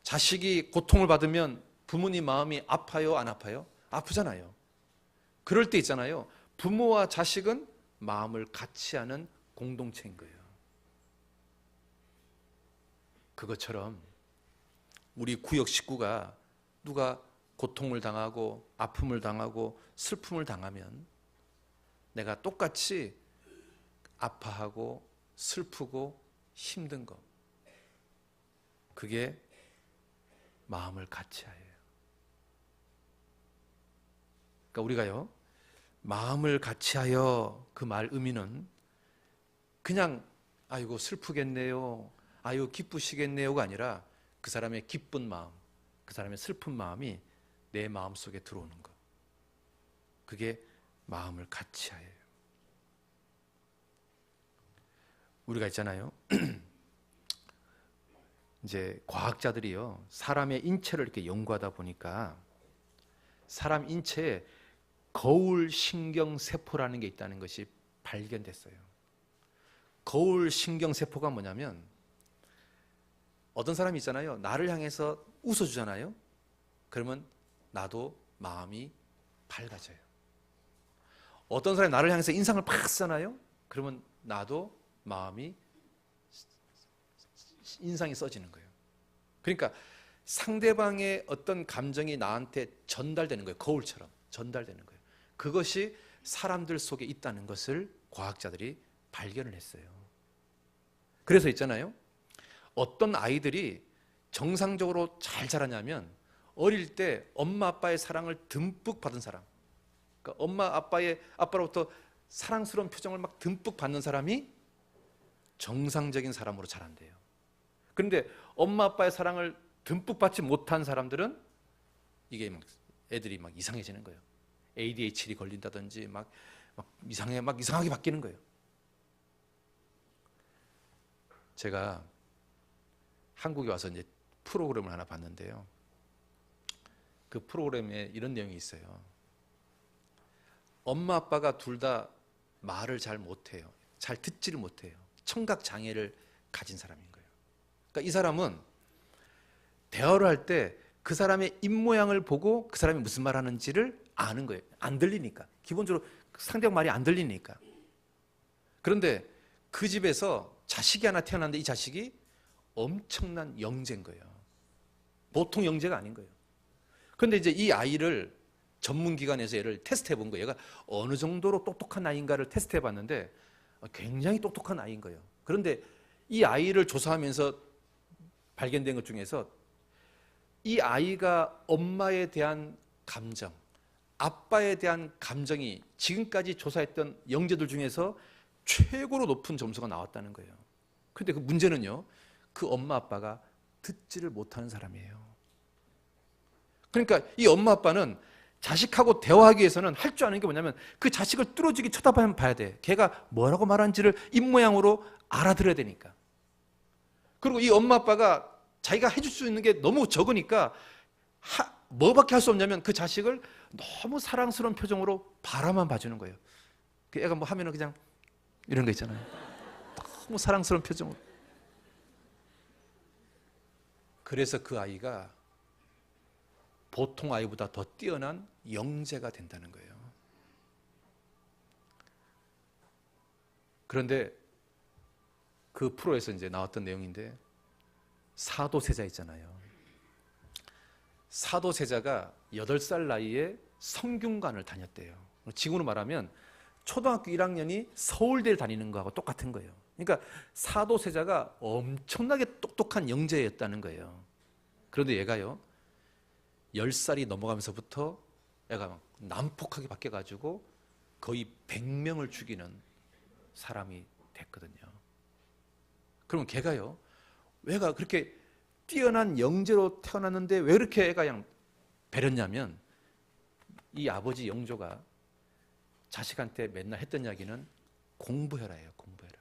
자식이 고통을 받으면 부모님 마음이 아파요, 안 아파요? 아프잖아요. 그럴 때 있잖아요, 부모와 자식은 마음을 같이 하는 공동체인 거예요. 그것처럼 우리 구역 식구가 누가 고통을 당하고 아픔을 당하고 슬픔을 당하면 내가 똑같이 아파하고 슬프고 힘든 거, 그게 마음을 같이 하여요. 그러니까 우리가요, 마음을 같이 하여, 그 말 의미는 그냥 아이고 슬프겠네요, 아유 기쁘시겠네요가 아니라 그 사람의 기쁜 마음, 그 사람의 슬픈 마음이 내 마음 속에 들어오는 것, 그게 마음을 같이 하여요. 우리가 있잖아요, 이제 과학자들이요, 사람의 인체를 이렇게 연구하다 보니까 사람 인체에 거울 신경 세포라는 게 있다는 것이 발견됐어요. 거울 신경 세포가 뭐냐면, 어떤 사람이 있잖아요, 나를 향해서 웃어주잖아요. 그러면 나도 마음이 밝아져요. 어떤 사람이 나를 향해서 인상을 팍 쓰잖아요. 그러면 나도 마음이, 인상이 써지는 거예요. 그러니까 상대방의 어떤 감정이 나한테 전달되는 거예요. 거울처럼 전달되는 거예요. 그것이 사람들 속에 있다는 것을 과학자들이 발견을 했어요. 그래서 있잖아요, 어떤 아이들이 정상적으로 잘 자라냐면 어릴 때 엄마 아빠의 사랑을 듬뿍 받은 사람, 그러니까 엄마 아빠로부터 사랑스러운 표정을 막 듬뿍 받는 사람이 정상적인 사람으로 자란대요. 그런데 엄마 아빠의 사랑을 듬뿍 받지 못한 사람들은 이게 막 애들이 막 이상해지는 거예요. ADHD 걸린다든지 막 이상하게 바뀌는 거예요. 제가 한국에 와서 이제 프로그램을 하나 봤는데요, 그 프로그램에 이런 내용이 있어요. 엄마 아빠가 둘 다 말을 잘 못해요. 잘 듣지를 못해요. 청각 장애를 가진 사람인 거예요. 그러니까 이 사람은 대화를 할 때 그 사람의 입모양을 보고 그 사람이 무슨 말 하는지를 아는 거예요. 안 들리니까. 기본적으로 상대방 말이 안 들리니까. 그런데 그 집에서 자식이 하나 태어났는데 이 자식이 엄청난 영재인 거예요. 보통 영재가 아닌 거예요. 그런데 이제 이 아이를 전문기관에서 얘를 테스트해 본 거예요. 얘가 어느 정도로 똑똑한 아이인가를 테스트해 봤는데 굉장히 똑똑한 아이인 거예요. 그런데 이 아이를 조사하면서 발견된 것 중에서 이 아이가 엄마에 대한 감정, 아빠에 대한 감정이 지금까지 조사했던 영재들 중에서 최고로 높은 점수가 나왔다는 거예요. 그런데 그 문제는요, 그 엄마 아빠가 듣지를 못하는 사람이에요. 그러니까 이 엄마 아빠는 자식하고 대화하기 위해서는 할 줄 아는 게 뭐냐면 그 자식을 뚫어지게 쳐다봐야 봐야 돼. 걔가 뭐라고 말하는지를 입모양으로 알아들어야 되니까. 그리고 이 엄마 아빠가 자기가 해줄 수 있는 게 너무 적으니까 뭐밖에 할 수 없냐면 그 자식을 너무 사랑스러운 표정으로 바라만 봐주는 거예요. 그 애가 뭐 하면은 그냥 이런 거 있잖아요. 너무 사랑스러운 표정으로. 그래서 그 아이가 보통 아이보다 더 뛰어난 영재가 된다는 거예요. 그런데 그 프로에서 이제 나왔던 내용인데, 사도세자 있잖아요. 사도세자가 8살 나이에 성균관을 다녔대요. 지금으로 말하면 초등학교 1학년이 서울대를 다니는 거하고 똑같은 거예요. 그러니까 사도세자가 엄청나게 똑똑한 영재였다는 거예요. 그런데 얘가요, 10살이 넘어가면서부터 얘가 막 난폭하게 바뀌어가지고 거의 100명을 죽이는 사람이 됐거든요. 그러면 걔가요, 왜가 그렇게 뛰어난 영재로 태어났는데 왜 그렇게 애가 그냥 배렸냐면, 이 아버지 영조가 자식한테 맨날 했던 이야기는 공부해라예요. 공부해라.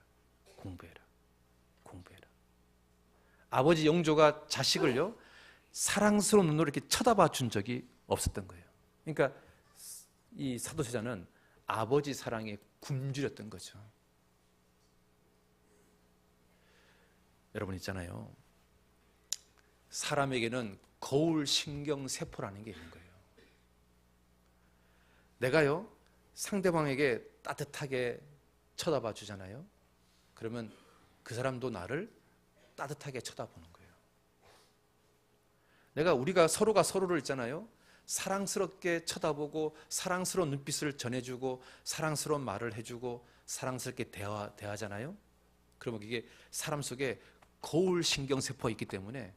아버지 영조가 자식을요, 사랑스러운 눈으로 이렇게 쳐다봐 준 적이 없었던 거예요. 그러니까 이 사도세자는 아버지 사랑에 굶주렸던 거죠. 여러분 있잖아요, 사람에게는 거울 신경 세포라는 게 있는 거예요. 내가요, 상대방에게 따뜻하게 쳐다봐 주잖아요. 그러면 그 사람도 나를 따뜻하게 쳐다보는 거예요. 우리가 서로가 서로를 있잖아요, 사랑스럽게 쳐다보고 사랑스러운 눈빛을 전해주고 사랑스러운 말을 해주고 사랑스럽게 대하잖아요. 그러면 이게 사람 속에 거울 신경세포가 있기 때문에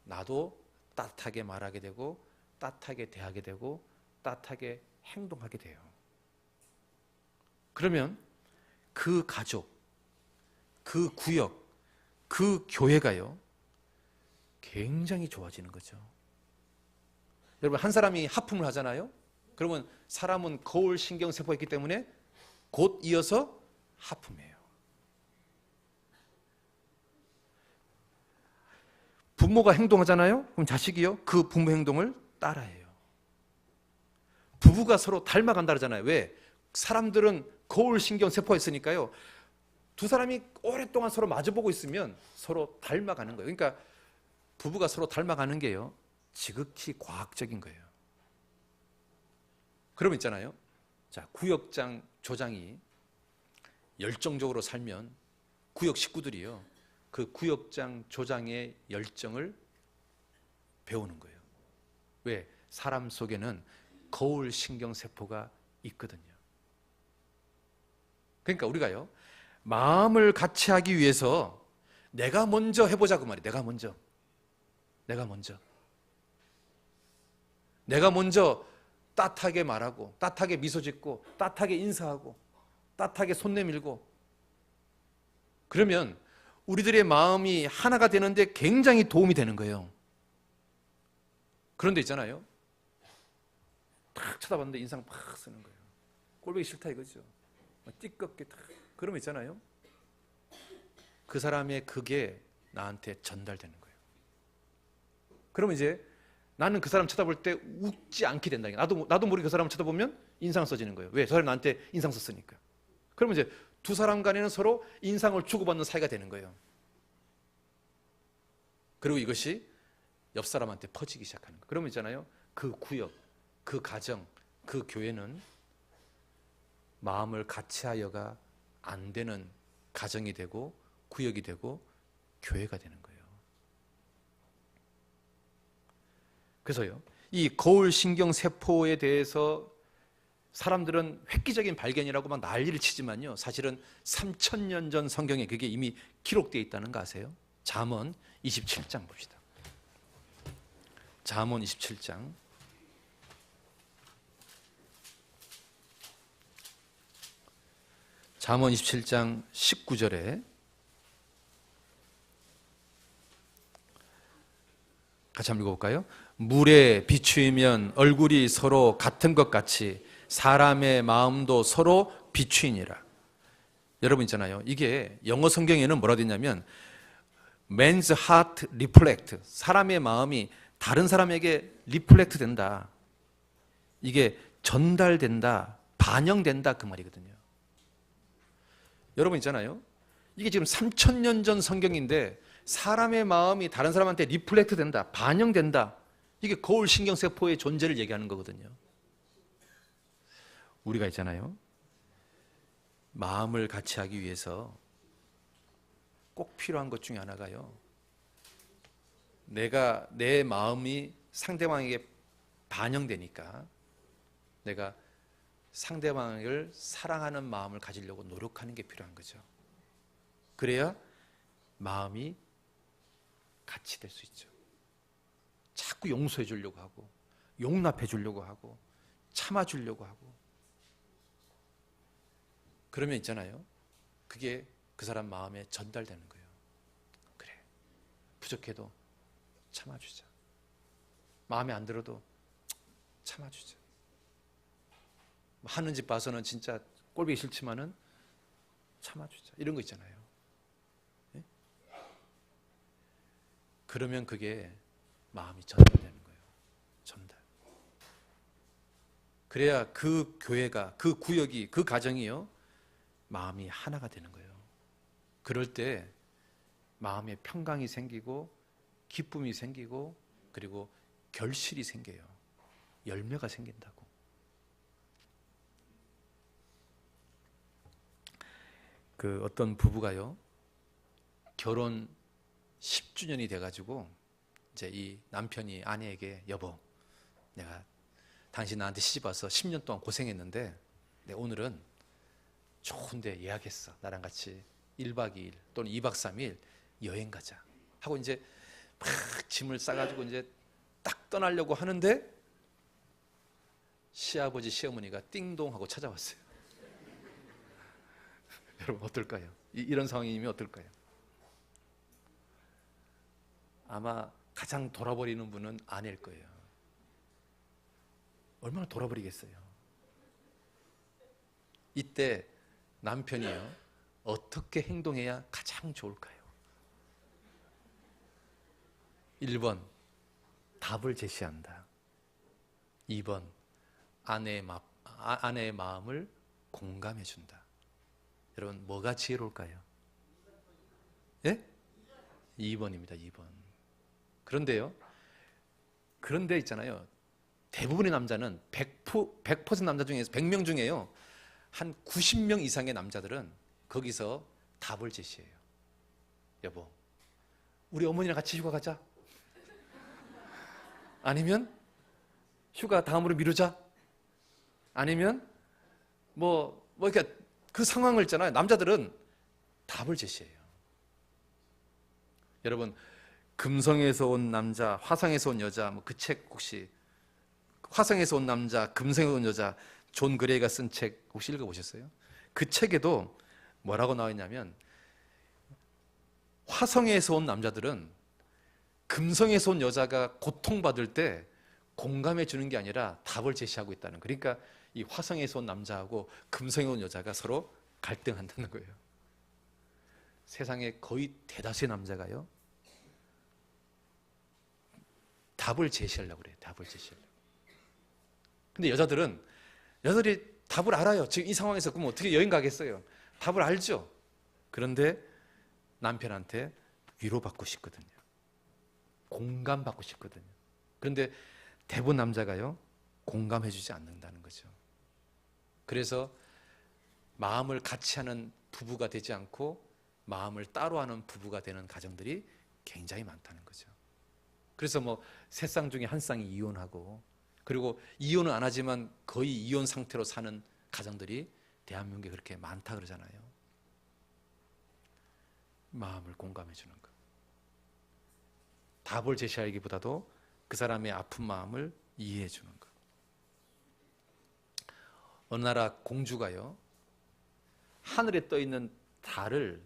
나도 따뜻하게 말하게 되고 따뜻하게 대하게 되고 따뜻하게 행동하게 돼요. 그러면 그 가족, 그 구역, 그 교회가요, 굉장히 좋아지는 거죠. 여러분, 한 사람이 하품을 하잖아요. 그러면 사람은 거울 신경세포가 있기 때문에 곧 이어서 하품해요. 부모가 행동하잖아요. 그럼 자식이요, 그 부모 행동을 따라해요. 부부가 서로 닮아간다 그러잖아요. 왜? 사람들은 거울 신경세포가 있으니까요, 두 사람이 오랫동안 서로 마주보고 있으면 서로 닮아가는 거예요. 그러니까 부부가 서로 닮아가는 게요, 지극히 과학적인 거예요. 그러면 있잖아요, 자, 구역장, 조장이 열정적으로 살면 구역 식구들이요, 그 구역장, 조장의 열정을 배우는 거예요. 왜? 사람 속에는 거울 신경세포가 있거든요. 그러니까 우리가요, 마음을 같이 하기 위해서 내가 먼저 해보자 그 말이에요. 내가 먼저 따뜻하게 말하고 따뜻하게 미소 짓고 따뜻하게 인사하고 따뜻하게 손 내밀고, 그러면 우리들의 마음이 하나가 되는데 굉장히 도움이 되는 거예요. 그런데 있잖아요, 탁 쳐다봤는데 인상 팍 쓰는 거예요. 꼴보기 싫다 이거죠. 띠껍게 탁. 그러면 있잖아요, 그 사람의 그게 나한테 전달되는 거예요. 그러면 이제 나는 그 사람 쳐다볼 때 웃지 않게 된다. 나도 모르게 그 사람을 쳐다보면 인상 써지는 거예요. 왜? 저 사람이 나한테 인상 썼으니까. 그러면 이제 두 사람 간에는 서로 인상을 주고받는 사이가 되는 거예요. 그리고 이것이 옆 사람한테 퍼지기 시작하는 거예요. 그러면 있잖아요, 그 구역, 그 가정, 그 교회는 마음을 같이하여가 안 되는 가정이 되고 구역이 되고 교회가 되는 거예요. 그래서요, 이 거울 신경세포에 대해서 사람들은 획기적인 발견이라고 막 난리를 치지만요, 사실은 3000년 전 성경에 그게 이미 기록되어 있다는 거 아세요? 잠언 27장 봅시다. 잠언 27장. 잠언 27장 19절에 같이 한번 읽어볼까요? 물에 비추이면 얼굴이 서로 같은 것 같이 사람의 마음도 서로 비추이니라. 여러분 있잖아요, 이게 영어 성경에는 뭐라 되어 있냐면 Man's heart reflect, 사람의 마음이 다른 사람에게 리플렉트 된다, 이게 전달된다, 반영된다 그 말이거든요. 여러분 있잖아요, 이게 지금 3000년 전 성경인데 사람의 마음이 다른 사람한테 리플렉트 된다, 반영된다, 이게 거울 신경세포의 존재를 얘기하는 거거든요. 우리가 있잖아요, 마음을 같이 하기 위해서 꼭 필요한 것 중에 하나가요, 내 마음이 상대방에게 반영되니까 내가 상대방을 사랑하는 마음을 가지려고 노력하는 게 필요한 거죠. 그래야 마음이 같이 될 수 있죠. 자꾸 용서해 주려고 하고 용납해 주려고 하고 참아 주려고 하고 그러면 있잖아요, 그게 그 사람 마음에 전달되는 거예요. 그래, 부족해도 참아주자. 마음에 안 들어도 참아주자. 하는 집 봐서는 진짜 꼴보기 싫지만은 참아주자. 이런 거 있잖아요. 예? 그러면 그게 마음이 전달되는 거예요. 전달. 그래야 그 교회가, 그 구역이, 그 가정이요, 마음이 하나가 되는 거예요. 그럴 때 마음에 평강이 생기고 기쁨이 생기고 그리고 결실이 생겨요. 열매가 생긴다고. 그 어떤 부부가요, 결혼 10주년이 돼가지고 이제 이 남편이 아내에게, 여보, 내가 당신 나한테 시집 와서 10년 동안 고생했는데 오늘은 좋은 데 예약했어. 나랑 같이 1박 2일 또는 2박 3일 여행 가자 하고 이제 막 짐을 싸가지고 이제 딱 떠나려고 하는데 시아버지 시어머니가 띵동 하고 찾아왔어요. 여러분 어떨까요? 이런 상황이면 어떨까요? 아마 가장 돌아버리는 분은 아내일 거예요. 얼마나 돌아버리겠어요. 이때 남편이요, 어떻게 행동해야 가장 좋을까요? 1번, 답을 제시한다. 2번, 아내의 마음을 공감해 준다. 여러분 뭐가 지혜로울까요? 예? 2번입니다. 2번. 그런데 있잖아요, 대부분의 남자는 100% 남자 중에서 100명 중에요, 한 90명 이상의 남자들은 거기서 답을 제시해요. 여보, 우리 어머니랑 같이 휴가 가자. 아니면 휴가 다음으로 미루자. 아니면 이렇게 그 상황을 있잖아요, 남자들은 답을 제시해요. 여러분, 금성에서 온 남자, 화성에서 온 여자, 그 책 혹시, 화성에서 온 남자, 금성에서 온 여자, 존 그레이가 쓴 책 혹시 읽어보셨어요? 그 책에도 뭐라고 나와 있냐면, 화성에서 온 남자들은 금성에서 온 여자가 고통받을 때 공감해 주는 게 아니라 답을 제시하고 있다는 거예요. 그러니까 이 화성에서 온 남자하고 금성에 온 여자가 서로 갈등한다는 거예요. 세상에 거의 대다수의 남자가요, 답을 제시하려고 그래요. 답을 제시하려고. 근데 여자들이 답을 알아요. 지금 이 상황에서 그럼 어떻게 여행 가겠어요? 답을 알죠. 그런데 남편한테 위로받고 싶거든요. 공감받고 싶거든요. 그런데 대부분 남자가요, 공감해 주지 않는다는 거죠. 그래서 마음을 같이 하는 부부가 되지 않고 마음을 따로 하는 부부가 되는 가정들이 굉장히 많다는 거죠. 그래서 세 쌍 중에 한 쌍이 이혼하고, 그리고 이혼은 안 하지만 거의 이혼 상태로 사는 가정들이 대한민국에 그렇게 많다 그러잖아요. 마음을 공감해 주는 것. 답을 제시하기보다도 그 사람의 아픈 마음을 이해해 주는 것. 어느 나라 공주가요, 하늘에 떠 있는 달을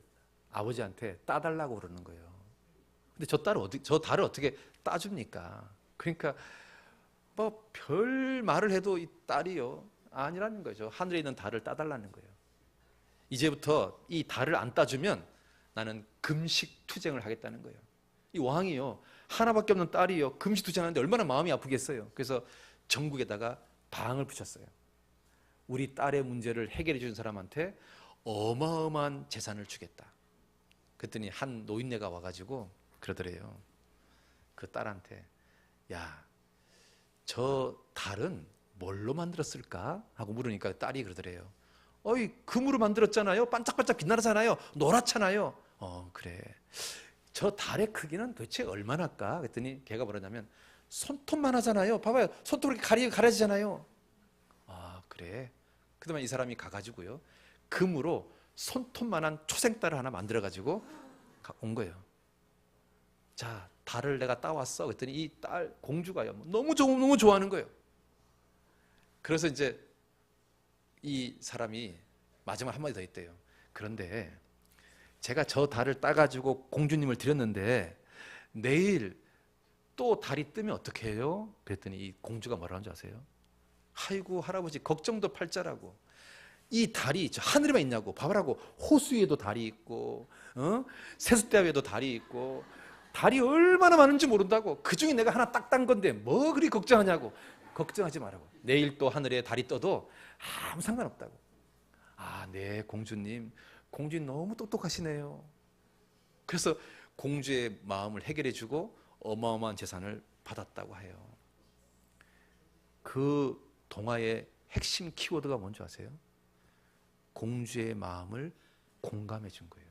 아버지한테 따달라고 그러는 거예요. 근데 저 달을 어떻게 따줍니까? 그러니까 별 말을 해도 이 딸이요, 아니라는 거죠. 하늘에 있는 달을 따달라는 거예요. 이제부터 이 달을 안 따주면 나는 금식투쟁을 하겠다는 거예요. 이 왕이요, 하나밖에 없는 딸이요, 금식투쟁하는데 얼마나 마음이 아프겠어요. 그래서 전국에다가 방을 붙였어요. 우리 딸의 문제를 해결해 주는 사람한테 어마어마한 재산을 주겠다. 그랬더니 한 노인네가 와가지고 그러더래요. 그 딸한테, 야, 저 달은 뭘로 만들었을까? 하고 물으니까 딸이 그러더래요. 어이, 금으로 만들었잖아요. 반짝반짝 빛나잖아요. 노랗잖아요. 그래. 저 달의 크기는 도대체 얼마나일까? 그랬더니 걔가 뭐라냐면 손톱만 하잖아요. 봐봐요. 손톱 이렇게 가려지잖아요. 아, 그래. 그다음에 이 사람이 가가지고요, 금으로 손톱만한 초생달을 하나 만들어가지고 온 거예요. 자, 달을 내가 따왔어. 그랬더니 이 딸 공주가요, 너무 좋아하는 거예요. 그래서 이제 이 사람이 마지막 한마디 더 했대요. 그런데 제가 저 달을 따가지고 공주님을 드렸는데 내일 또 달이 뜨면 어떻게 해요? 그랬더니 이 공주가 뭐라는 줄 아세요? 아이고 할아버지 걱정도 팔자라고. 이 달이 저 하늘에만 있냐고. 봐봐라고. 호수에도 달이 있고 세숫대야에도 달이 있고 달이 얼마나 많은지 모른다고. 그중에 내가 하나 딱 딴 건데 뭐 그리 걱정하냐고. 걱정하지 말라고. 내일 또 하늘에 달이 떠도 아무 상관없다고. 아, 네 공주님. 공주님 너무 똑똑하시네요. 그래서 공주의 마음을 해결해 주고 어마어마한 재산을 받았다고 해요. 그 동화의 핵심 키워드가 뭔지 아세요? 공주의 마음을 공감해 준 거예요.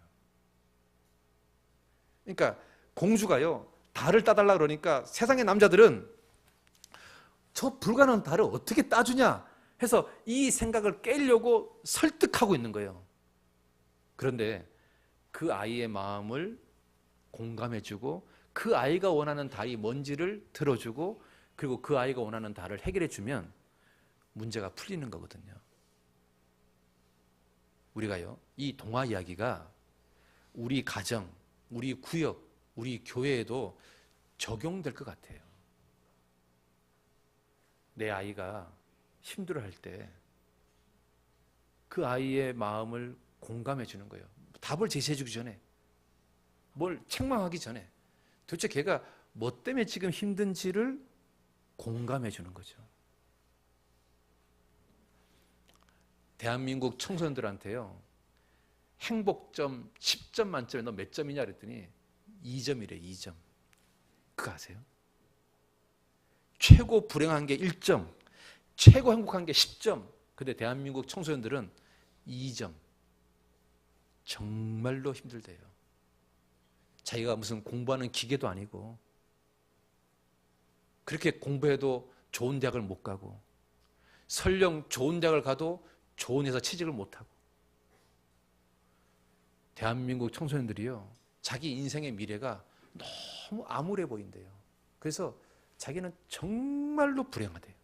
그러니까 공주가요, 달을 따달라 그러니까 세상의 남자들은 저 불가능한 달을 어떻게 따주냐 해서 이 생각을 깨려고 설득하고 있는 거예요. 그런데 그 아이의 마음을 공감해주고 그 아이가 원하는 달이 뭔지를 들어주고 그리고 그 아이가 원하는 달을 해결해주면 문제가 풀리는 거거든요. 우리가요, 이 동화 이야기가 우리 가정, 우리 구역, 우리 교회에도 적용될 것 같아요. 내 아이가 힘들어할 때 그 아이의 마음을 공감해 주는 거예요. 답을 제시해 주기 전에, 뭘 책망하기 전에 도대체 걔가 뭐 때문에 지금 힘든지를 공감해 주는 거죠. 대한민국 청소년들한테요, 행복점 10점 만점에 너 몇 점이냐 그랬더니 2점이래. 2점. 그거 아세요? 최고 불행한 게 1점, 최고 행복한 게 10점. 근데 대한민국 청소년들은 2점. 정말로 힘들대요. 자기가 무슨 공부하는 기계도 아니고 그렇게 공부해도 좋은 대학을 못 가고 설령 좋은 대학을 가도 좋은 회사 취직을 못 하고. 대한민국 청소년들이요, 자기 인생의 미래가 너무 암울해 보인대요. 그래서 자기는 정말로 불행하대요.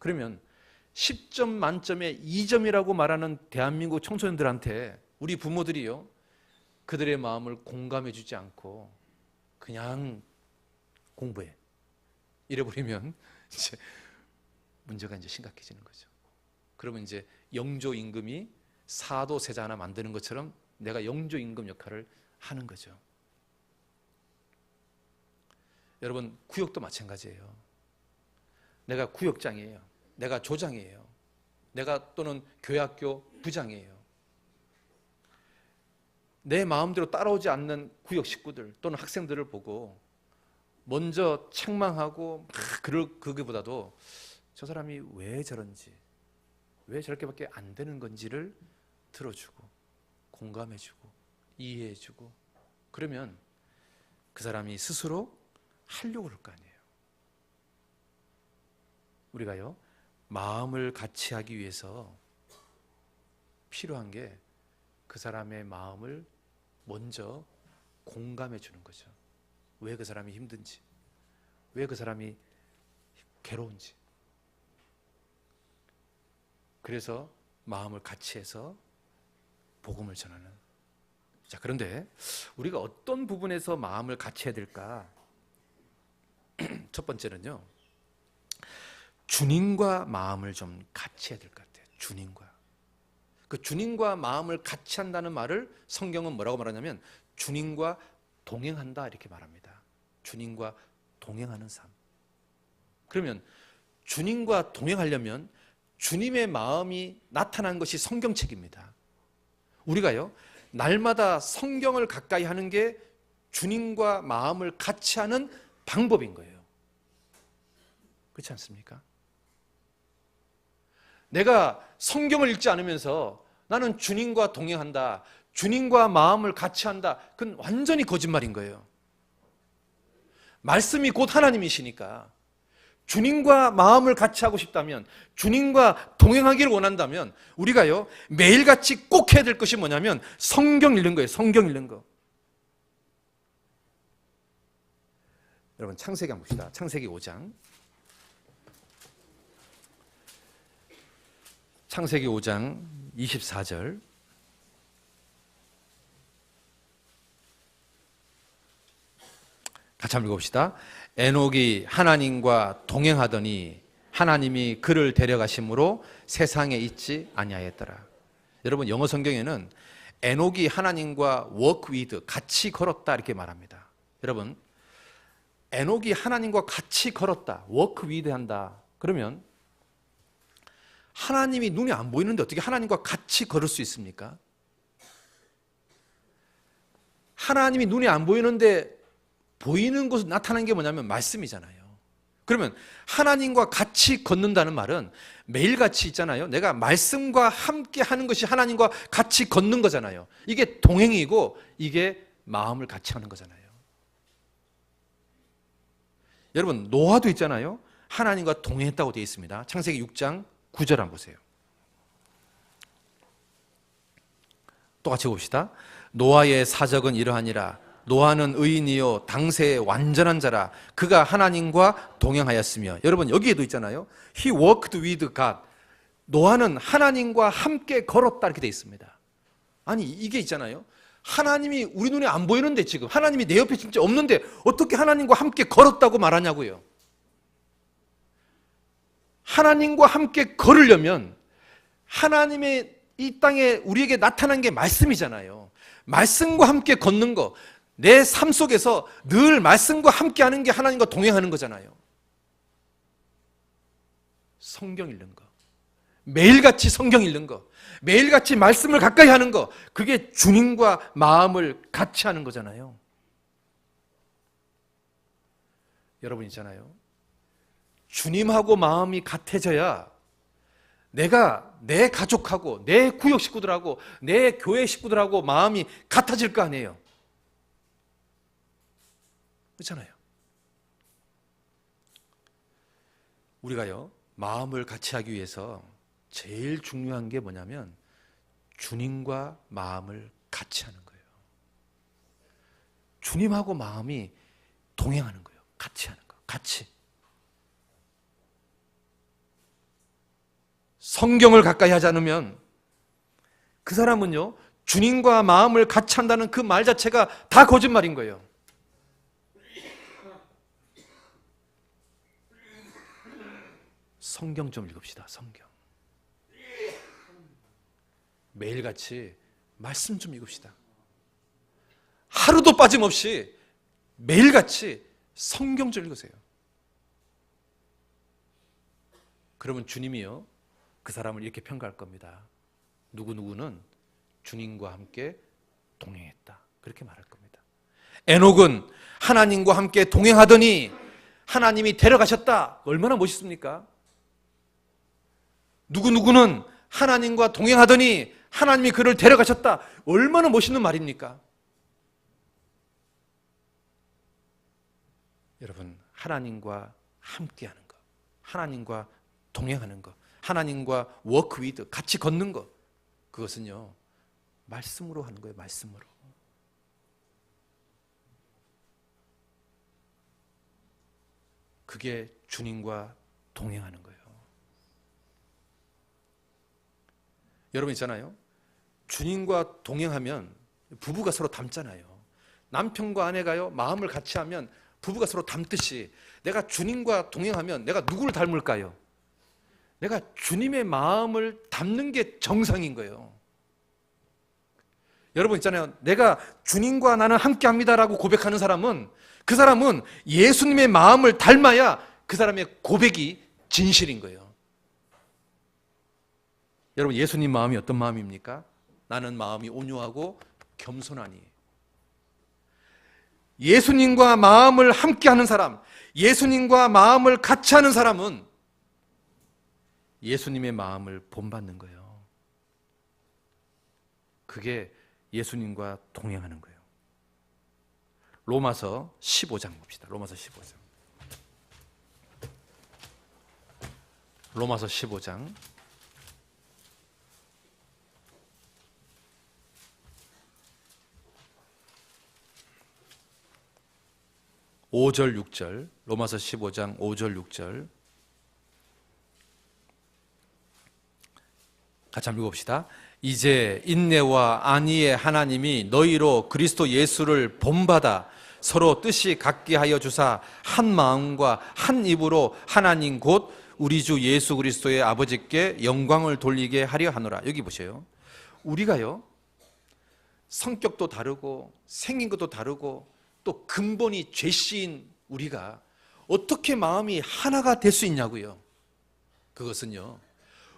그러면 10점 만점에 2점이라고 말하는 대한민국 청소년들한테 우리 부모들이요, 그들의 마음을 공감해 주지 않고 그냥 공부해 이래버리면 이제 문제가 이제 심각해지는 거죠. 그러면 이제 영조 임금이 사도 세자 하나 만드는 것처럼 내가 영조 임금 역할을 하는 거죠. 여러분, 구역도 마찬가지예요. 내가 구역장이에요. 내가 조장이에요. 내가 또는 교회학교 부장이에요. 내 마음대로 따라오지 않는 구역 식구들 또는 학생들을 보고 먼저 책망하고 그거보다도 저 사람이 왜 저런지, 왜 저렇게밖에 안 되는 건지를 들어주고 공감해주고 이해해주고 그러면 그 사람이 스스로 하려고 그럴 거 아니에요. 우리가요, 마음을 같이 하기 위해서 필요한 게 그 사람의 마음을 먼저 공감해 주는 거죠. 왜 그 사람이 힘든지, 왜 그 사람이 괴로운지. 그래서 마음을 같이 해서 복음을 전하는. 자, 그런데 우리가 어떤 부분에서 마음을 같이 해야 될까? 첫 번째는요, 주님과 마음을 좀 같이 해야 될 것 같아요. 주님과. 그 주님과 마음을 같이 한다는 말을 성경은 뭐라고 말하냐면 주님과 동행한다 이렇게 말합니다. 주님과 동행하는 삶. 그러면 주님과 동행하려면 주님의 마음이 나타난 것이 성경책입니다. 우리가요, 날마다 성경을 가까이 하는 게 주님과 마음을 같이 하는 방법인 거예요. 그렇지 않습니까? 내가 성경을 읽지 않으면서 나는 주님과 동행한다, 주님과 마음을 같이 한다, 그건 완전히 거짓말인 거예요. 말씀이 곧 하나님이시니까 주님과 마음을 같이 하고 싶다면, 주님과 동행하기를 원한다면 우리가요 매일같이 꼭 해야 될 것이 뭐냐면 성경 읽는 거예요. 성경 읽는 거. 여러분 창세기 한번 봅시다. 창세기 5장. 창세기 5장 24절. 같이 한번 읽어봅시다. 에녹이 하나님과 동행하더니 하나님이 그를 데려가심으로 세상에 있지 아니하였더라. 여러분 영어 성경에는 에녹이 하나님과 walk with, 같이 걸었다 이렇게 말합니다. 여러분 에녹이 하나님과 같이 걸었다, walk with 한다. 그러면 하나님이 눈에 안 보이는데 어떻게 하나님과 같이 걸을 수 있습니까? 하나님이 눈에 안 보이는데 보이는 것으로 나타나는 게 뭐냐면 말씀이잖아요. 그러면 하나님과 같이 걷는다는 말은 매일같이 있잖아요. 내가 말씀과 함께 하는 것이 하나님과 같이 걷는 거잖아요. 이게 동행이고 이게 마음을 같이 하는 거잖아요. 여러분 노아도 있잖아요. 하나님과 동행했다고 되어 있습니다. 창세기 6장 9절 한번 보세요. 또 같이 봅시다. 노아의 사적은 이러하니라. 노아는 의인이요 당세의 완전한 자라. 그가 하나님과 동행하였으며. 여러분 여기에도 있잖아요. He walked with God. 노아는 하나님과 함께 걸었다 이렇게 되어 있습니다. 아니 이게 있잖아요. 하나님이 우리 눈에 안 보이는데, 지금 하나님이 내 옆에 진짜 없는데 어떻게 하나님과 함께 걸었다고 말하냐고요. 하나님과 함께 걸으려면 하나님의 이 땅에 우리에게 나타난 게 말씀이잖아요. 말씀과 함께 걷는 거, 내 삶 속에서 늘 말씀과 함께 하는 게 하나님과 동행하는 거잖아요. 성경 읽는 거, 매일같이 성경 읽는 거, 매일같이 말씀을 가까이 하는 거, 그게 주님과 마음을 같이 하는 거잖아요. 여러분 있잖아요. 주님하고 마음이 같아져야 내가 내 가족하고 내 구역 식구들하고 내 교회 식구들하고 마음이 같아질 거 아니에요. 그렇잖아요. 우리가요 마음을 같이 하기 위해서 제일 중요한 게 뭐냐면 주님과 마음을 같이 하는 거예요. 주님하고 마음이 동행하는 거예요. 같이 하는 거. 같이. 성경을 가까이 하지 않으면 그 사람은요 주님과 마음을 같이 한다는 그 말 자체가 다 거짓말인 거예요. 성경 좀 읽읍시다. 성경. 매일같이 말씀 좀 읽읍시다. 하루도 빠짐없이 매일같이 성경 좀 읽으세요. 그러면 주님이요 그 사람을 이렇게 평가할 겁니다. 누구누구는 주님과 함께 동행했다. 그렇게 말할 겁니다. 에녹은 하나님과 함께 동행하더니 하나님이 데려가셨다. 얼마나 멋있습니까? 누구누구는 하나님과 동행하더니 하나님이 그를 데려가셨다. 얼마나 멋있는 말입니까? 여러분, 하나님과 함께하는 것, 하나님과 동행하는 것, 하나님과 워크 위드, 같이 걷는 것, 그것은요 말씀으로 하는 거예요. 말씀으로. 그게 주님과 동행하는 거예요. 여러분 있잖아요. 주님과 동행하면 부부가 서로 닮잖아요. 남편과 아내가요 마음을 같이 하면 부부가 서로 닮듯이 내가 주님과 동행하면 내가 누구를 닮을까요? 내가 주님의 마음을 닮는 게 정상인 거예요. 여러분 있잖아요. 내가 주님과 나는 함께합니다라고 고백하는 사람은 그 사람은 예수님의 마음을 닮아야 그 사람의 고백이 진실인 거예요. 여러분 예수님 마음이 어떤 마음입니까? 나는 마음이 온유하고 겸손하니. 예수님과 마음을 함께하는 사람, 예수님과 마음을 같이 하는 사람은 예수님의 마음을 본받는 거예요. 그게 예수님과 동행하는 거예요. 로마서 15장 봅시다. 로마서 15장. 로마서 15장 5절 6절. 로마서 15장 5절 6절 같이 한번 읽어봅시다. 이제 인내와 안위의 하나님이 너희로 그리스도 예수를 본받아 서로 뜻이 같게 하여 주사 한 마음과 한 입으로 하나님 곧 우리 주 예수 그리스도의 아버지께 영광을 돌리게 하려 하노라. 여기 보세요. 우리가요, 성격도 다르고 생긴 것도 다르고 또 근본이 죄씨인 우리가 어떻게 마음이 하나가 될 수 있냐고요. 그것은요,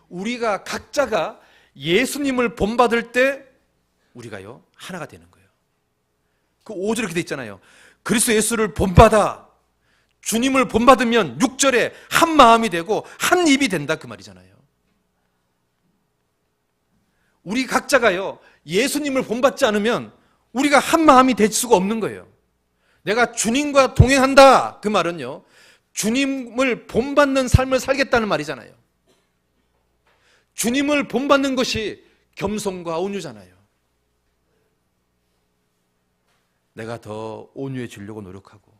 우리가 각자가 예수님을 본받을 때 우리가요 하나가 되는 거예요. 그 5절에 이렇게 돼 있잖아요. 그리스도 예수를 본받아. 주님을 본받으면 6절에 한 마음이 되고 한 입이 된다 그 말이잖아요. 우리 각자가요 예수님을 본받지 않으면 우리가 한 마음이 될 수가 없는 거예요. 내가 주님과 동행한다 그 말은요, 주님을 본받는 삶을 살겠다는 말이잖아요. 주님을 본받는 것이 겸손과 온유잖아요. 내가 더 온유해지려고 노력하고,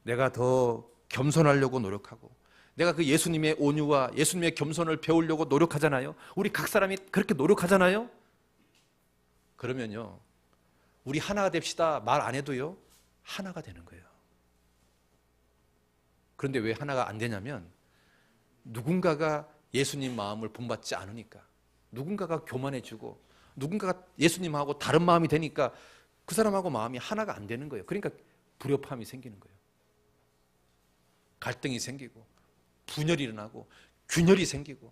내가 더 겸손하려고 노력하고, 내가 그 예수님의 온유와 예수님의 겸손을 배우려고 노력하잖아요. 우리 각 사람이 그렇게 노력하잖아요. 그러면요, 우리 하나가 됩시다 말 안 해도요 하나가 되는 거예요. 그런데 왜 하나가 안 되냐면, 누군가가 예수님 마음을 본받지 않으니까, 누군가가 교만해지고 누군가가 예수님하고 다른 마음이 되니까 그 사람하고 마음이 하나가 안 되는 거예요. 그러니까 불협화음이 생기는 거예요. 갈등이 생기고 분열이 일어나고 균열이 생기고.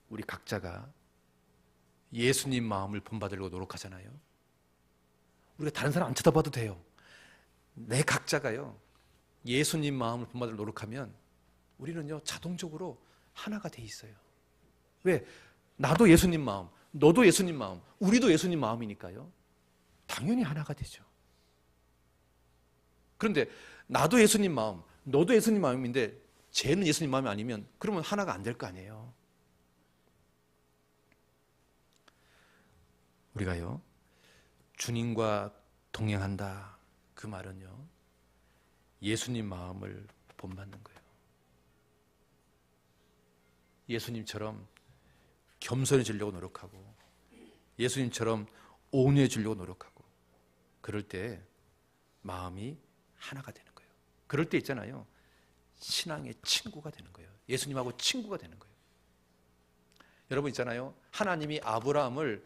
우리 각자가 예수님 마음을 본받으려고 노력하잖아요. 우리가 다른 사람 안 쳐다봐도 돼요. 내 각자가요 예수님 마음을 본받으려고 노력하면 우리는요 자동적으로 하나가 돼 있어요. 왜? 나도 예수님 마음, 너도 예수님 마음, 우리도 예수님 마음이니까요 당연히 하나가 되죠. 그런데 나도 예수님 마음, 너도 예수님 마음인데 쟤는 예수님 마음이 아니면 그러면 하나가 안 될 거 아니에요. 우리가요 주님과 동행한다 그 말은요 예수님 마음을 본받는 거예요. 예수님처럼 겸손해지려고 노력하고, 예수님처럼 온유해지려고 노력하고, 그럴 때 마음이 하나가 되는 거예요. 그럴 때 있잖아요 신앙의 친구가 되는 거예요. 예수님하고 친구가 되는 거예요. 여러분 있잖아요 하나님이 아브라함을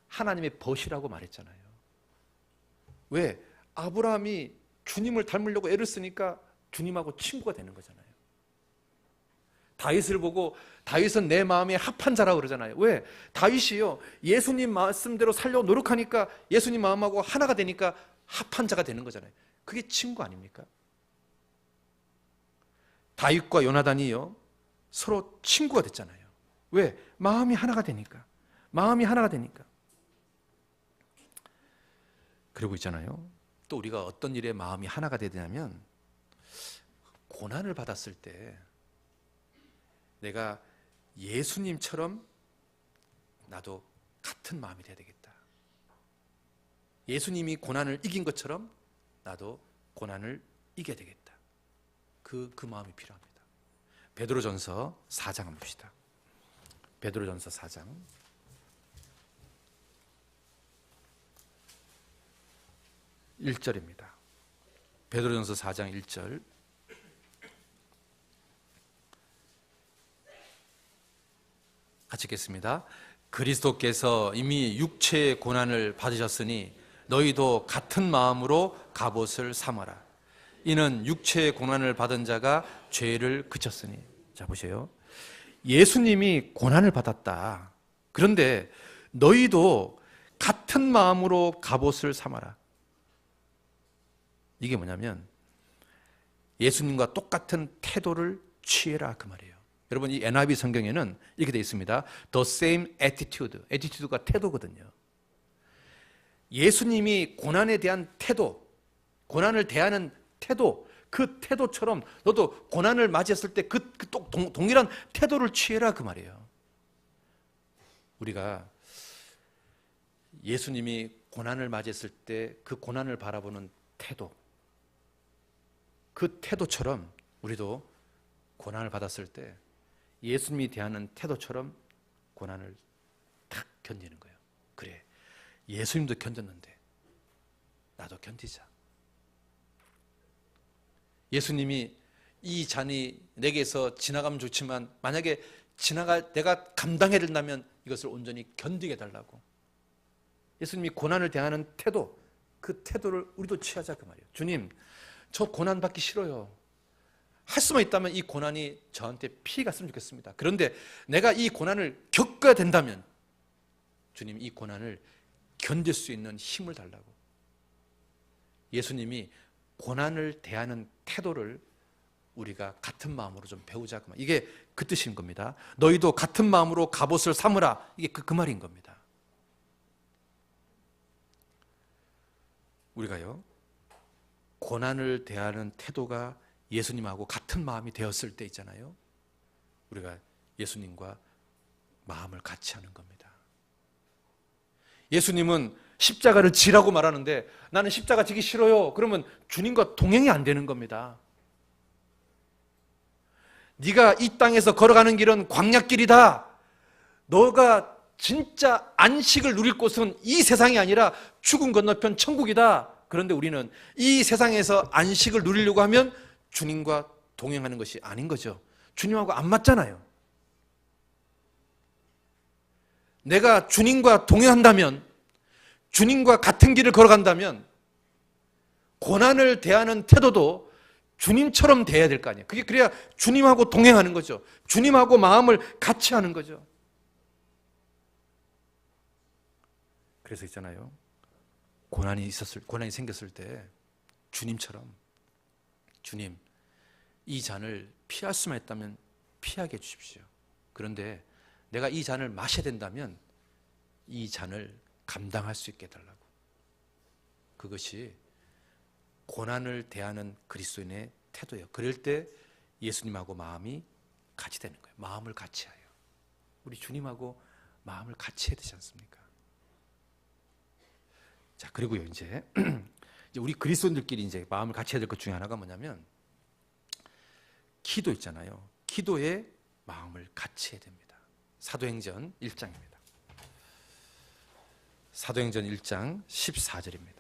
하나님의 벗이라고 말했잖아요. 왜? 아브라함이 주님을 닮으려고 애를 쓰니까 주님하고 친구가 되는 거잖아요. 다윗을 보고 다윗은 내 마음에 합한 자라고 그러잖아요. 왜? 다윗이요 예수님 말씀대로 살려고 노력하니까 예수님 마음하고 하나가 되니까 합한 자가 되는 거잖아요. 그게 친구 아닙니까? 다윗과 요나단이요 서로 친구가 됐잖아요. 왜? 마음이 하나가 되니까. 마음이 하나가 되니까. 그리고 있잖아요 또 우리가 어떤 일에 마음이 하나가 되냐면, 고난을 받았을 때 내가 예수님처럼 나도 같은 마음이 돼야 되겠다. 예수님이 고난을 이긴 것처럼 나도 고난을 이겨야 되겠다. 그 마음이 필요합니다. 베드로전서 4장 한번 봅시다. 베드로전서 4장 1절입니다. 베드로전서 4장 1절. 같이 읽겠습니다. 그리스도께서 이미 육체의 고난을 받으셨으니 너희도 같은 마음으로 갑옷을 삼아라. 이는 육체의 고난을 받은 자가 죄를 그쳤으니. 자 보세요. 예수님이 고난을 받았다. 그런데 너희도 같은 마음으로 갑옷을 삼아라. 이게 뭐냐면 예수님과 똑같은 태도를 취해라 그 말이에요. 여러분 이 NIV 성경에는 이렇게 되어 있습니다. The same attitude. attitude가 태도거든요. 예수님이 고난에 대한 태도, 고난을 대하는 태도, 그 태도처럼 너도 고난을 맞이했을 때 동일한 태도를 취해라 그 말이에요. 우리가 예수님이 고난을 맞이했을 때 그 고난을 바라보는 태도, 그 태도처럼 우리도 고난을 받았을 때 예수님이 대하는 태도처럼 고난을 탁 견디는 거예요. 그래, 예수님도 견뎠는데 나도 견디자. 예수님이 이 잔이 내게서 지나가면 좋지만 만약에 내가 감당해야 된다면 이것을 온전히 견디게 해달라고. 예수님이 고난을 대하는 태도, 그 태도를 우리도 취하자 그 말이에요. 주님, 저 고난 받기 싫어요. 할 수만 있다면 이 고난이 저한테 피해 갔으면 좋겠습니다. 그런데 내가 이 고난을 겪어야 된다면 주님 이 고난을 견딜 수 있는 힘을 달라고. 예수님이 고난을 대하는 태도를 우리가 같은 마음으로 좀 배우자. 이게 그 뜻인 겁니다. 너희도 같은 마음으로 갑옷을 삼으라. 이게 그 말인 겁니다. 우리가요, 고난을 대하는 태도가 예수님하고 같은 마음이 되었을 때 있잖아요. 우리가 예수님과 마음을 같이 하는 겁니다. 예수님은 십자가를 지라고 말하는데 나는 십자가 지기 싫어요. 그러면 주님과 동행이 안 되는 겁니다. 네가 이 땅에서 걸어가는 길은 광야길이다. 너가 진짜 안식을 누릴 곳은 이 세상이 아니라 죽은 건너편 천국이다. 그런데 우리는 이 세상에서 안식을 누리려고 하면 주님과 동행하는 것이 아닌 거죠. 주님하고 안 맞잖아요. 내가 주님과 동행한다면, 주님과 같은 길을 걸어간다면 고난을 대하는 태도도 주님처럼 돼야 될 거 아니에요. 그래야 주님하고 동행하는 거죠. 주님하고 마음을 같이 하는 거죠. 그래서 있잖아요, 고난이 생겼을 때 주님처럼, 주님 이 잔을 피할 수만 있다면 피하게 해주십시오. 그런데 내가 이 잔을 마셔야 된다면 이 잔을 감당할 수 있게 해달라고. 그것이 고난을 대하는 그리스도인의 태도예요. 그럴 때 예수님하고 마음이 같이 되는 거예요. 마음을 같이 하여. 우리 주님하고 마음을 같이 해야 되지 않습니까? 자, 그리고요, 이제 우리 그리스도인들끼리 이제 마음을 같이 해야 될 것 중에 하나가 뭐냐면 기도 있잖아요. 기도에 마음을 같이 해야 됩니다. 사도행전 1장입니다. 사도행전 1장 14절입니다.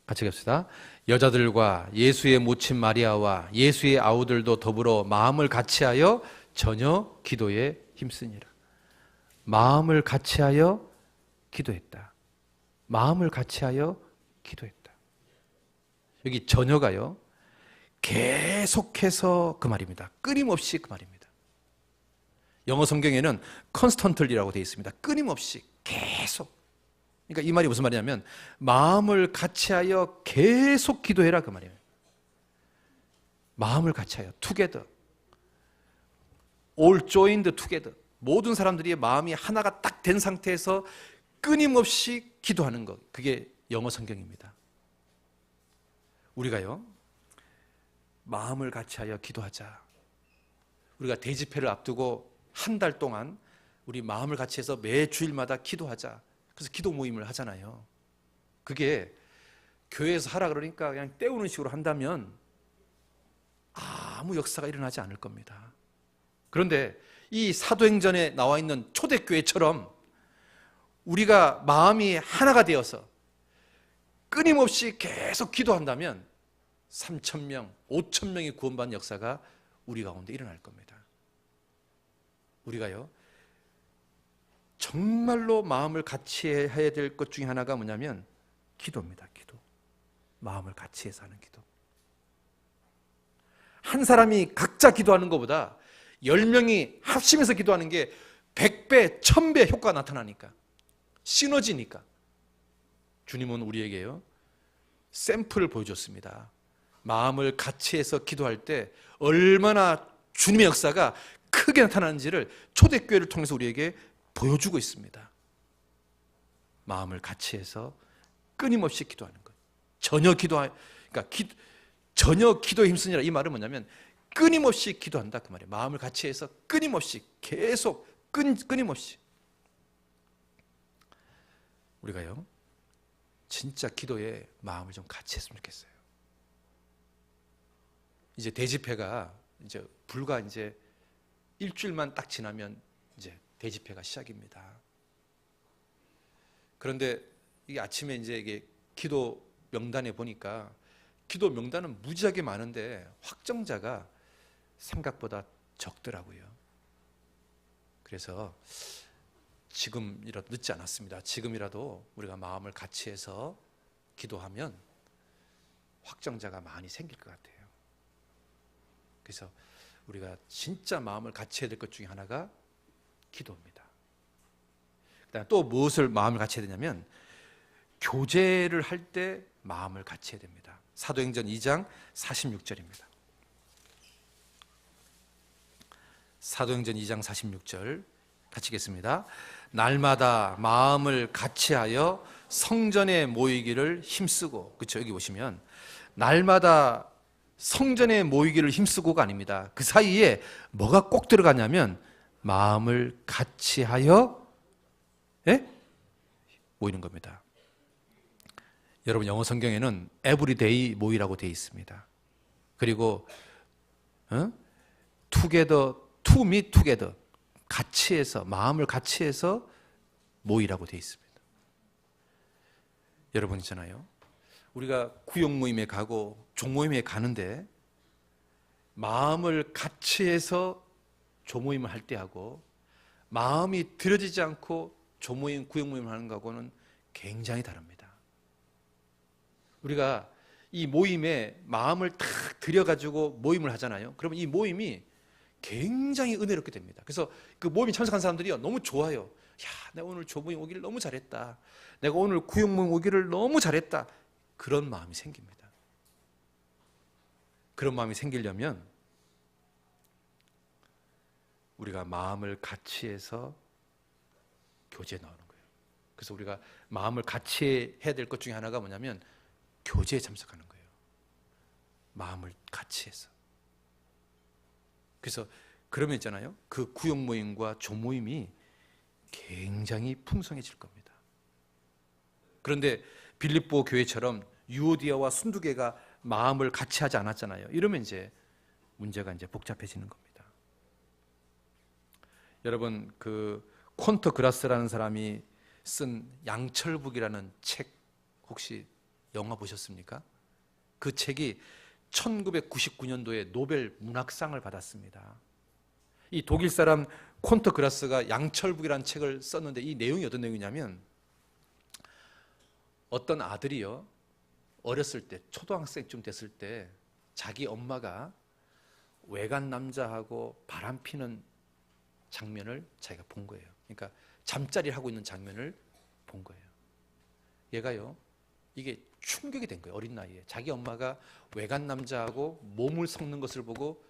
같이 갑시다. 여자들과 예수의 모친 마리아와 예수의 아우들도 더불어 마음을 같이하여 전혀 기도에 힘쓰니라. 마음을 같이하여 기도했다. 마음을 같이하여 기도했다. 여기 전혀가요, 계속해서 그 말입니다. 끊임없이 그 말입니다. 영어 성경에는 constantly라고 되어 있습니다. 끊임없이, 계속. 그러니까 이 말이 무슨 말이냐면 마음을 같이하여 계속 기도해라 그 말이에요. 마음을 같이하여, together, all joined together. 모든 사람들이 마음이 하나가 딱 된 상태에서 끊임없이 기도하는 것, 그게 영어 성경입니다. 우리가요, 마음을 같이하여 기도하자. 우리가 대집회를 앞두고 한 달 동안 우리 마음을 같이해서 매 주일마다 기도하자. 그래서 기도 모임을 하잖아요. 그게 교회에서 하라 그러니까 그냥 때우는 식으로 한다면 아무 역사가 일어나지 않을 겁니다. 그런데 이 사도행전에 나와 있는 초대교회처럼 우리가 마음이 하나가 되어서 끊임없이 계속 기도한다면 3,000명, 5,000명이 구원받는 역사가 우리 가운데 일어날 겁니다. 우리가요, 정말로 마음을 같이 해야 될 것 중에 하나가 뭐냐면 기도입니다. 기도. 마음을 같이 해서 하는 기도. 한 사람이 각자 기도하는 것보다 10명이 합심해서 기도하는 게 100배, 1000배 효과가 나타나니까, 시너지니까. 주님은 우리에게요 샘플을 보여줬습니다. 마음을 같이 해서 기도할 때 얼마나 주님의 역사가 크게 나타나는지를 초대교회를 통해서 우리에게 보여주고 있습니다. 마음을 같이 해서 끊임없이 기도하는 것. 전혀 기도에 힘쓰니라, 이 말은 뭐냐면 끊임없이 기도한다 그 말이에요. 마음을 같이 해서 끊임없이, 계속 끊임없이. 우리가요 진짜 기도에 마음을 좀 같이 했으면 좋겠어요. 이제 대집회가 이제 불과 이제 일주일만 딱 지나면 이제 대집회가 시작입니다. 그런데 이게 아침에 이제 이게 기도 명단에 보니까 기도 명단은 무지하게 많은데 확정자가 생각보다 적더라고요. 그래서 지금이라도 늦지 않았습니다. 지금이라도 우리가 마음을 같이 해서 기도하면 확정자가 많이 생길 것 같아요. 그래서 우리가 진짜 마음을 같이 해야 될 것 중에 하나가 기도입니다. 그다음에 또 무엇을 마음을 같이 해야 되냐면 교제를 할 때 마음을 같이 해야 됩니다. 사도행전 2장 46절입니다. 사도행전 2장 46절 같이 읽겠습니다. 날마다 마음을 같이하여 성전에 모이기를 힘쓰고, 그렇죠? 여기 보시면 날마다 성전에 모이기를 힘쓰고가 아닙니다. 그 사이에 뭐가 꼭 들어가냐면 마음을 같이하여 모이는 겁니다. 여러분 영어 성경에는 everyday 모이라고 되어 있습니다. 그리고 together, to meet together, 같이 해서, 마음을 같이 해서 모이라고 되어 있습니다. 여러분 있잖아요, 우리가 구역 모임에 가고 종모임에 가는데 마음을 같이 해서 조모임을 할 때하고 마음이 들여지지 않고 조모임, 구역 모임을 하는 거하고는 굉장히 다릅니다. 우리가 이 모임에 마음을 탁 들여가지고 모임을 하잖아요. 그러면 이 모임이 굉장히 은혜롭게 됩니다. 그래서 그 모임에 참석한 사람들이 너무 좋아요. 야, 내가 오늘 조모임 오기를 너무 잘했다. 내가 오늘 구역 모임 오기를 너무 잘했다. 그런 마음이 생깁니다. 그런 마음이 생기려면 우리가 마음을 같이 해서 교제에 나오는 거예요. 그래서 우리가 마음을 같이 해야 될 것 중에 하나가 뭐냐면 교제에 참석하는 거예요. 마음을 같이 해서. 그래서 그러면 있잖아요, 그 구역 모임과 조모임이 굉장히 풍성해질 겁니다. 그런데 빌립보 교회처럼 유오디아와 순두계가 마음을 같이 하지 않았잖아요. 이러면 이제 문제가 이제 복잡해지는 겁니다. 여러분 그 콘터 그라스라는 사람이 쓴 양철북이라는 책 혹시 영화 보셨습니까? 그 책이 1999년도에 노벨 문학상을 받았습니다. 이 독일 사람 콘터 그라스가 양철북이라는 책을 썼는데 이 내용이 어떤 내용이냐면 어떤 아들이요 어렸을 때 초등학생쯤 됐을 때 자기 엄마가 외간 남자하고 바람 피는 장면을 자기가 본 거예요. 그러니까 잠자리를 하고 있는 장면을 본 거예요. 얘가요 이게 충격이 된 거예요. 어린 나이에 자기 엄마가 외간 남자하고 몸을 섞는 것을 보고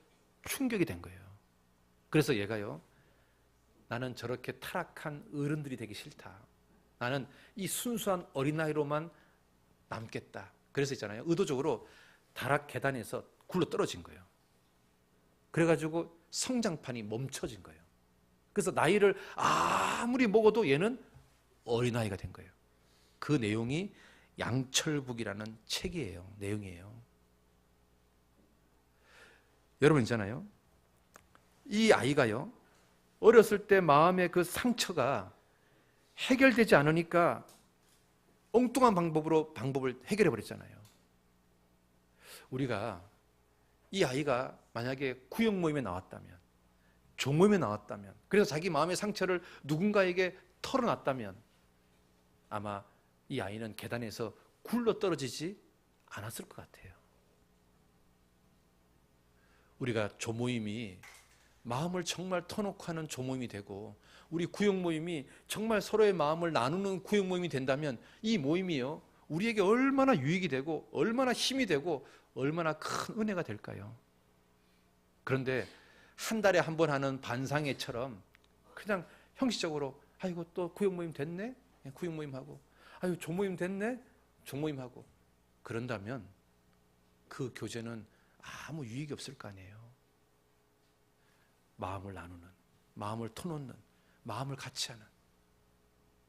충격이 된 거예요. 그래서 얘가요 나는 저렇게 타락한 어른들이 되기 싫다. 나는 이 순수한 어린아이로만 남겠다. 그래서 있잖아요 의도적으로 다락 계단에서 굴러 떨어진 거예요. 그래가지고 성장판이 멈춰진 거예요. 그래서 나이를 아무리 먹어도 얘는 어린아이가 된 거예요. 그 내용이 양철북이라는 책이에요. 내용이에요. 여러분 있잖아요 이 아이가요 어렸을 때 마음의 그 상처가 해결되지 않으니까 엉뚱한 방법을 해결해 버렸잖아요. 우리가 이 아이가 만약에 구역 모임에 나왔다면, 종모임에 나왔다면, 그래서 자기 마음의 상처를 누군가에게 털어놨다면 아마 이 아이는 계단에서 굴러 떨어지지 않았을 것 같아요. 우리가 조모임이 마음을 정말 터놓고 하는 조모임이 되고 우리 구역 모임이 정말 서로의 마음을 나누는 구역 모임이 된다면 이 모임이요 우리에게 얼마나 유익이 되고 얼마나 힘이 되고 얼마나 큰 은혜가 될까요? 그런데 한 달에 한 번 하는 반상회처럼 그냥 형식적으로 아이고 또 구역 모임 됐네? 구역 모임하고 아이고 조모임 됐네? 조모임하고 그런다면 그 교제는 아무 유익이 없을 거 아니에요. 마음을 나누는, 마음을 터놓는, 마음을 같이 하는,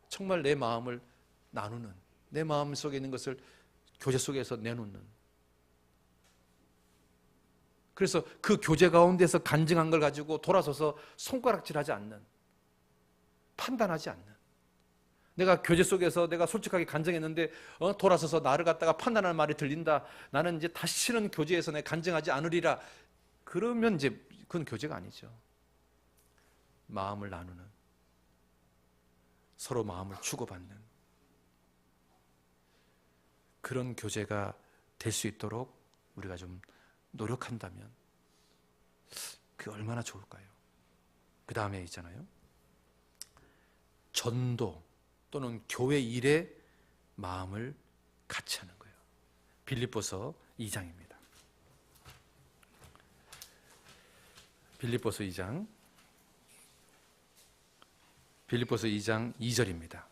정말 내 마음을 나누는, 내 마음 속에 있는 것을 교제 속에서 내놓는, 그래서 그 교제 가운데서 간증한 걸 가지고 돌아서서 손가락질하지 않는, 판단하지 않는, 내가 교제 속에서 내가 솔직하게 간증했는데 돌아서서 나를 갖다가 판단하는 말이 들린다, 나는 이제 다시는 교제에서 내가 간증하지 않으리라, 그러면 이제 그건 교제가 아니죠. 마음을 나누는, 서로 마음을 주고받는 그런 교제가 될 수 있도록 우리가 좀 노력한다면 그게 얼마나 좋을까요? 그 다음에 있잖아요, 전도 또는 교회 일에 마음을 같이 하는 거예요. 빌립보서 2장입니다. 빌립보서 2장 2절입니다.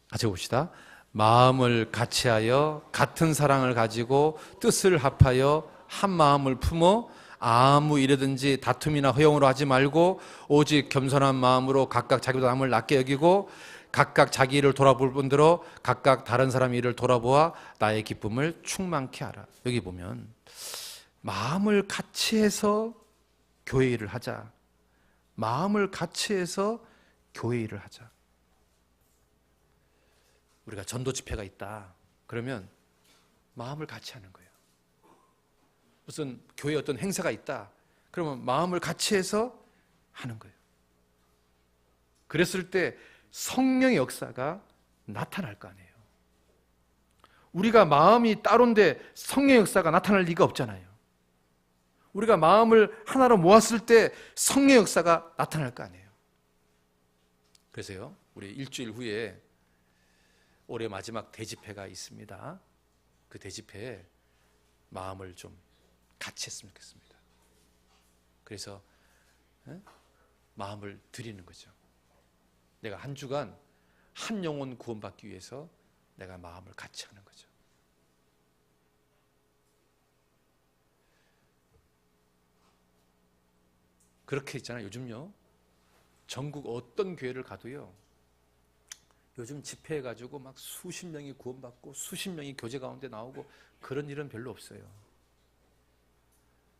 같이 봅시다. 마음을 같이하여 같은 사랑을 가지고 뜻을 합하여 한 마음을 품어 아무 일이든지 다툼이나 허용으로 하지 말고 오직 겸손한 마음으로 각각 자기보다 남을 낮게 여기고 각각 자기 일을 돌아볼 뿐더러 각각 다른 사람 일을 돌아보아 나의 기쁨을 충만케 하라. 여기 보면 마음을 같이해서 교회 일을 하자, 마음을 같이해서 교회 일을 하자. 우리가 전도 집회가 있다 그러면 마음을 같이 하는 거예요. 무슨 교회 어떤 행사가 있다 그러면 마음을 같이 해서 하는 거예요. 그랬을 때 성령의 역사가 나타날 거 아니에요. 우리가 마음이 따로인데 성령의 역사가 나타날 리가 없잖아요. 우리가 마음을 하나로 모았을 때 성령의 역사가 나타날 거 아니에요. 그래서요, 우리 일주일 후에 올해 마지막 대집회가 있습니다. 그 대집회에 마음을 좀 같이 했으면 좋겠습니다. 그래서 마음을 드리는 거죠. 내가 한 주간 한 영혼 구원받기 위해서 내가 마음을 같이 하는 거죠. 그렇게 있잖아요. 요즘요, 전국 어떤 교회를 가도요, 요즘 집회해가지고 막 수십 명이 구원받고 수십 명이 교제 가운데 나오고 그런 일은 별로 없어요.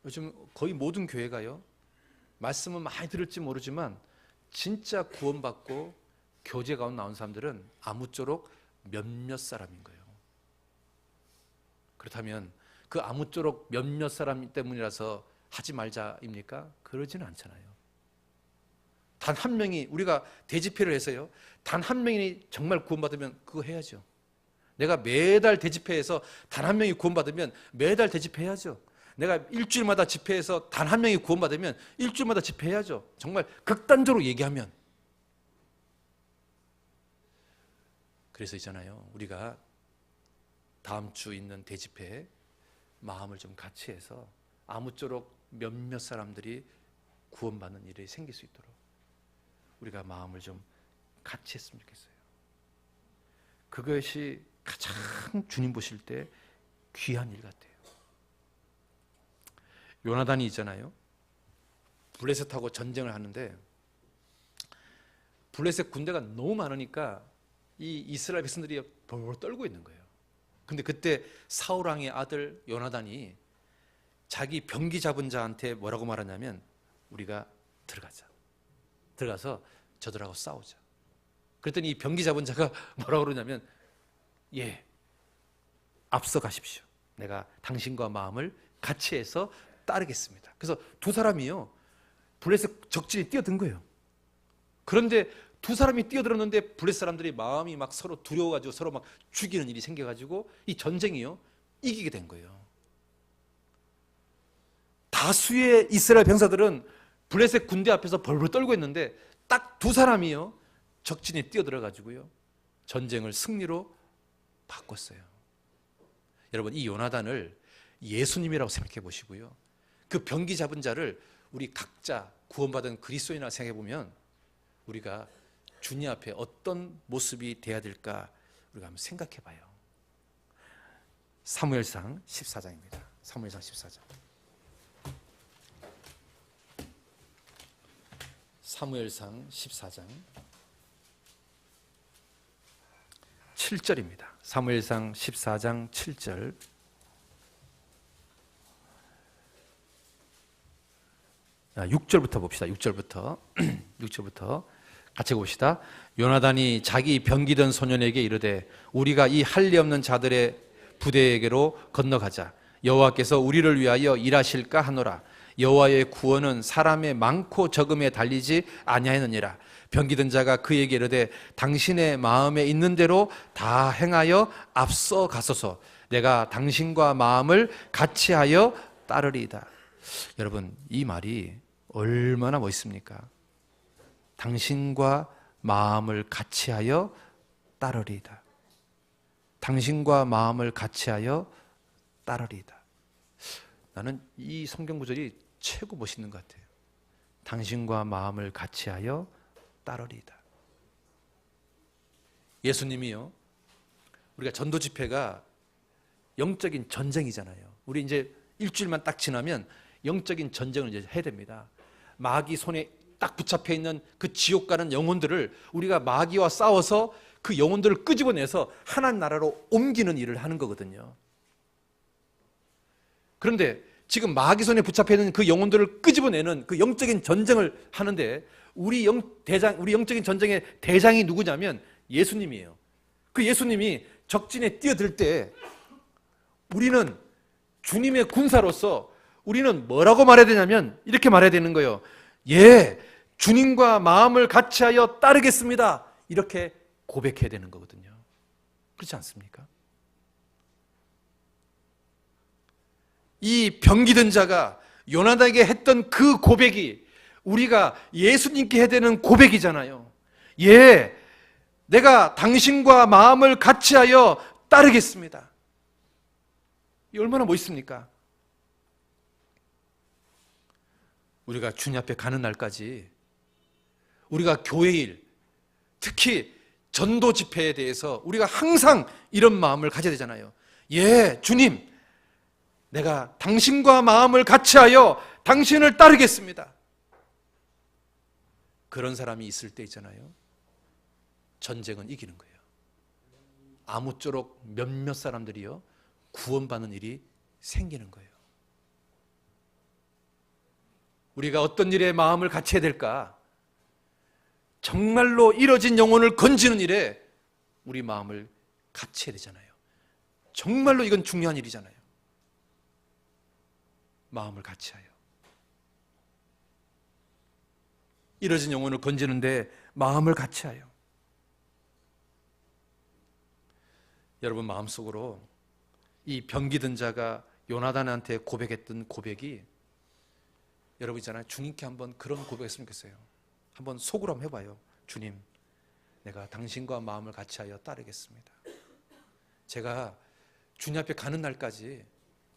요즘 거의 모든 교회가요, 말씀은 많이 들을지 모르지만 진짜 구원받고 교제 가운데 나온 사람들은 아무쪼록 몇몇 사람인 거예요. 그렇다면 그 아무쪼록 몇몇 사람 때문이라서 하지 말자입니까? 그러지는 않잖아요. 단 한 명이, 우리가 대집회를 해서요, 단 한 명이 정말 구원받으면 그거 해야죠. 내가 매달 대집회에서 단 한 명이 구원받으면 매달 대집회해야죠. 내가 일주일마다 집회해서 단 한 명이 구원받으면 일주일마다 집회해야죠. 정말 극단적으로 얘기하면. 그래서 있잖아요, 우리가 다음 주 있는 대집회에 마음을 좀 같이 해서 아무쪼록 몇몇 사람들이 구원받는 일이 생길 수 있도록 우리가 마음을 좀 같이 했으면 좋겠어요. 그것이 가장 주님 보실 때 귀한 일 같아요. 요나단이 있잖아요, 블레셋하고 전쟁을 하는데 블레셋 군대가 너무 많으니까 이 이스라엘 백성들이 벌벌 떨고 있는 거예요. 근데 그때 사울 왕의 아들 요나단이 자기 병기 잡은 자한테 뭐라고 말하냐면, 우리가 들어가자, 들어가서 저들하고 싸우자. 그랬더니 이 병기 잡은 자가 뭐라고 그러냐면, 예, 앞서 가십시오. 내가 당신과 마음을 같이 해서 따르겠습니다. 그래서 두 사람이요, 블레셋 적진에 뛰어든 거예요. 그런데 두 사람이 뛰어들었는데 블레셋 사람들이 마음이 막 서로 두려워가지고 서로 막 죽이는 일이 생겨가지고 이 전쟁이요, 이기게 된 거예요. 다수의 이스라엘 병사들은 블레셋 군대 앞에서 벌벌 떨고 있는데 딱 두 사람이요, 적진에 뛰어들어가지고요, 전쟁을 승리로 바꿨어요. 여러분, 이 요나단을 예수님이라고 생각해 보시고요, 그 병기 잡은 자를 우리 각자 구원받은 그리스도인이라 생각해 보면 우리가 주님 앞에 어떤 모습이 돼야 될까 우리가 한번 생각해 봐요. 사무엘상 14장입니다. 사무엘상 14장. 사무엘상 14장 7절입니다. 사무엘상 14장 7절. 자, 6절부터 봅시다. 6절부터 6절부터 같이 봅시다. 요나단이 자기 병기던 소년에게 이르되 우리가 이 할례 없는 자들의 부대에게로 건너가자. 여호와께서 우리를 위하여 일하실까 하노라. 여호와의 구원은 사람의 많고 적음에 달리지 아니하느니라. 병기던 자가 그에게 이르되 당신의 마음에 있는 대로 다 행하여 앞서 가소서. 내가 당신과 마음을 같이하여 따르리이다. 여러분, 이 말이 얼마나 멋있습니까? 당신과 마음을 같이하여 따르리이다. 당신과 마음을 같이하여 따르리이다. 나는 이 성경 구절이 최고 멋있는 것 같아요. 당신과 마음을 같이하여 따르리이다. 예수님이요, 우리가 전도 집회가 영적인 전쟁이잖아요. 우리 이제 일주일만 딱 지나면 영적인 전쟁을 이제 해야 됩니다. 마귀 손에 딱 붙잡혀 있는 그 지옥 가는 영혼들을 우리가 마귀와 싸워서 그 영혼들을 끄집어내서 하나님 나라로 옮기는 일을 하는 거거든요. 그런데 지금 마귀 손에 붙잡혀 있는 그 영혼들을 끄집어내는 그 영적인 전쟁을 하는데 우리 영적인 전쟁의 대장이 누구냐면 예수님이에요. 그 예수님이 적진에 뛰어들 때 우리는 주님의 군사로서 우리는 뭐라고 말해야 되냐면 이렇게 말해야 되는 거예요. 예, 주님과 마음을 같이하여 따르겠습니다. 이렇게 고백해야 되는 거거든요. 그렇지 않습니까? 이 병기든 자가 요나단에게 했던 그 고백이 우리가 예수님께 해야 되는 고백이잖아요. 예, 내가 당신과 마음을 같이하여 따르겠습니다. 이 얼마나 멋있습니까? 우리가 주님 앞에 가는 날까지 우리가 교회일, 특히 전도 집회에 대해서 우리가 항상 이런 마음을 가져야 되잖아요. 예, 주님, 내가 당신과 마음을 같이하여 당신을 따르겠습니다. 그런 사람이 있을 때 있잖아요. 전쟁은 이기는 거예요. 아무쪼록 몇몇 사람들이요, 구원받는 일이 생기는 거예요. 우리가 어떤 일에 마음을 같이 해야 될까? 정말로 이뤄진 영혼을 건지는 일에 우리 마음을 같이 해야 되잖아요. 정말로 이건 중요한 일이잖아요. 마음을 같이하여 이뤄진 영혼을 건지는데 마음을 같이하여. 여러분 마음속으로 이 병기든 자가 요나단한테 고백했던 고백이, 여러분 있잖아요, 주님께 한번 그런 고백했으면 좋겠어요. 한번 속으로 한번 해봐요. 주님, 내가 당신과 마음을 같이하여 따르겠습니다. 제가 주님 앞에 가는 날까지,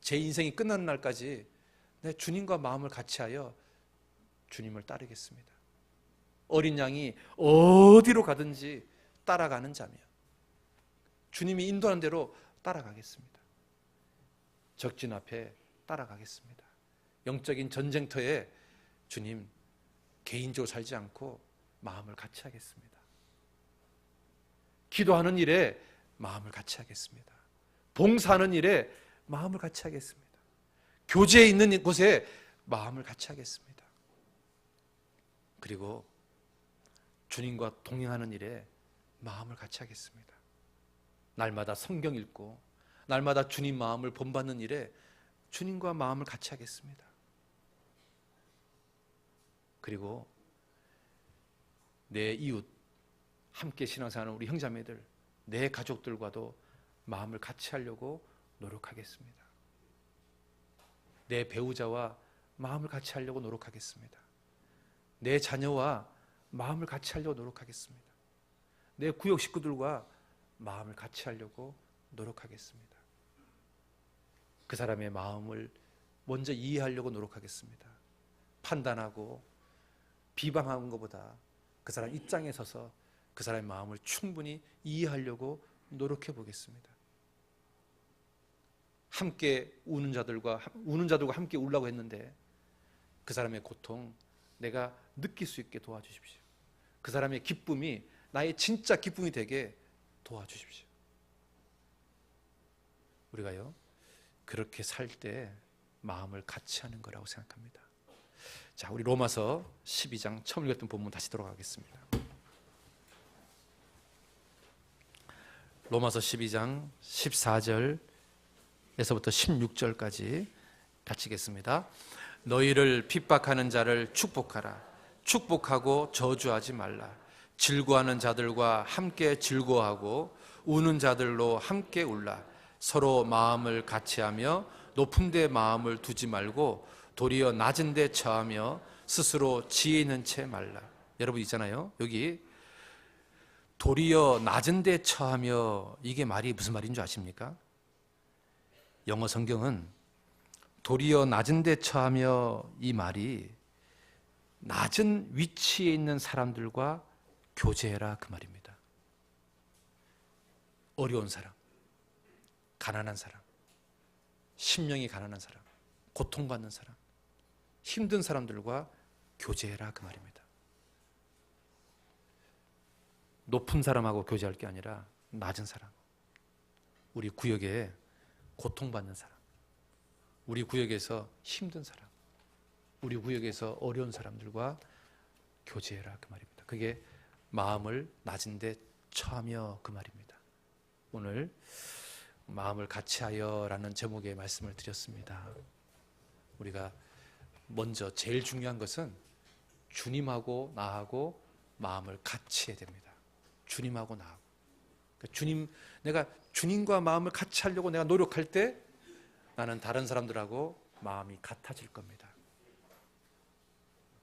제 인생이 끝나는 날까지 내 주님과 마음을 같이하여 주님을 따르겠습니다. 어린 양이 어디로 가든지 따라가는 자며 주님이 인도하는 대로 따라가겠습니다. 적진 앞에 따라가겠습니다. 영적인 전쟁터에 주님, 개인적으로 살지 않고 마음을 같이 하겠습니다. 기도하는 일에 마음을 같이 하겠습니다. 봉사하는 일에 마음을 같이 하겠습니다. 교제에 있는 곳에 마음을 같이 하겠습니다. 그리고 주님과 동행하는 일에 마음을 같이 하겠습니다. 날마다 성경 읽고 날마다 주님 마음을 본받는 일에 주님과 마음을 같이 하겠습니다. 그리고 내 이웃, 함께 신앙생활하는 우리 형제자매들, 내 가족들과도 마음을 같이 하려고 노력하겠습니다. 내 배우자와 마음을 같이 하려고 노력하겠습니다. 내 자녀와 마음을 같이 하려고 노력하겠습니다. 내 구역 식구들과 마음을 같이 하려고 노력하겠습니다. 그 사람의 마음을 먼저 이해하려고 노력하겠습니다. 판단하고 비방하는 것보다 그 사람 입장에 서서 그 사람의 마음을 충분히 이해하려고 노력해 보겠습니다. 함께 우는 자들과 함께 울라고 했는데 그 사람의 고통 내가 느낄 수 있게 도와주십시오. 그 사람의 기쁨이 나의 진짜 기쁨이 되게 도와주십시오. 우리가요, 그렇게 살 때 마음을 같이 하는 거라고 생각합니다. 자, 우리 로마서 12장 처음 읽었던 본문 다시 돌아가겠습니다. 로마서 12장 14절에서부터 16절까지 같이 읽겠습니다. 너희를 핍박하는 자를 축복하라. 축복하고 저주하지 말라. 즐거워하는 자들과 함께 즐거워하고 우는 자들로 함께 울라. 서로 마음을 같이하며 높은 데 마음을 두지 말고 도리어 낮은 데 처하며 스스로 지혜 있는 채 말라. 여러분 있잖아요, 여기 도리어 낮은 데 처하며, 이게 말이 무슨 말인 줄 아십니까? 영어 성경은 도리어 낮은 데 처하며, 이 말이 낮은 위치에 있는 사람들과 교제해라, 그 말입니다. 어려운 사람, 가난한 사람, 심령이 가난한 사람, 고통받는 사람, 힘든 사람들과 교제해라, 그 말입니다. 높은 사람하고 교제할 게 아니라 낮은 사람, 우리 구역에 고통받는 사람, 우리 구역에서 힘든 사람, 우리 구역에서 어려운 사람들과 교제해라, 그 말입니다. 그게 마음을 낮은 데 처하며, 그 말입니다. 오늘 마음을 같이하여라는 제목의 말씀을 드렸습니다. 우리가 먼저 제일 중요한 것은 주님하고 나하고 마음을 같이 해야 됩니다. 주님하고 나하고. 그러니까 내가 주님과 마음을 같이 하려고 내가 노력할 때 나는 다른 사람들하고 마음이 같아질 겁니다.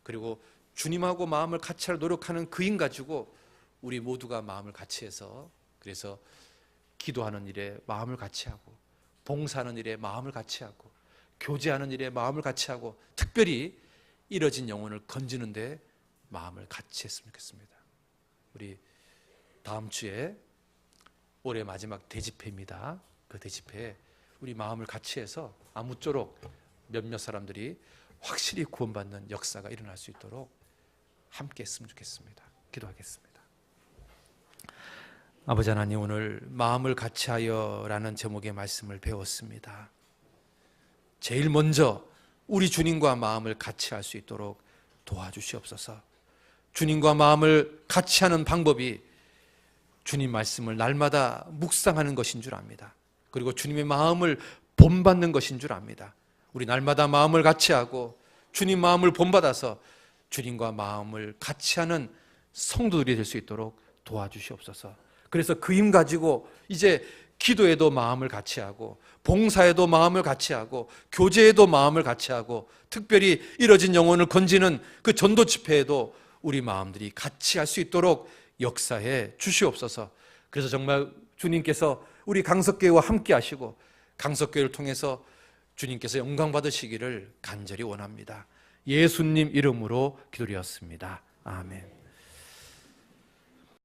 그리고 주님하고 마음을 같이 할 노력하는 그 힘 가지고 우리 모두가 마음을 같이 해서, 그래서 기도하는 일에 마음을 같이 하고, 봉사하는 일에 마음을 같이 하고, 교제하는 일에 마음을 같이 하고, 특별히 이뤄진 영혼을 건지는데 마음을 같이 했으면 좋겠습니다. 우리 다음 주에 올해 마지막 대집회입니다. 그 대집회에 우리 마음을 같이 해서 아무쪼록 몇몇 사람들이 확실히 구원받는 역사가 일어날 수 있도록 함께 했으면 좋겠습니다. 기도하겠습니다. 아버지 하나님, 오늘 마음을 같이하여라는 제목의 말씀을 배웠습니다. 제일 먼저 우리 주님과 마음을 같이할 수 있도록 도와주시옵소서. 주님과 마음을 같이하는 방법이 주님 말씀을 날마다 묵상하는 것인 줄 압니다. 그리고 주님의 마음을 본받는 것인 줄 압니다. 우리 날마다 마음을 같이하고 주님 마음을 본받아서 주님과 마음을 같이하는 성도들이 될 수 있도록 도와주시옵소서. 그래서 그 힘 가지고 이제 기도에도 마음을 같이하고, 봉사에도 마음을 같이하고, 교제에도 마음을 같이하고, 특별히 이뤄진 영혼을 건지는 그 전도 집회에도 우리 마음들이 같이 할 수 있도록 역사해 주시옵소서. 그래서 정말 주님께서 우리 강석교회와 함께 하시고 강석교회를 통해서 주님께서 영광 받으시기를 간절히 원합니다. 예수님 이름으로 기도드렸습니다. 아멘.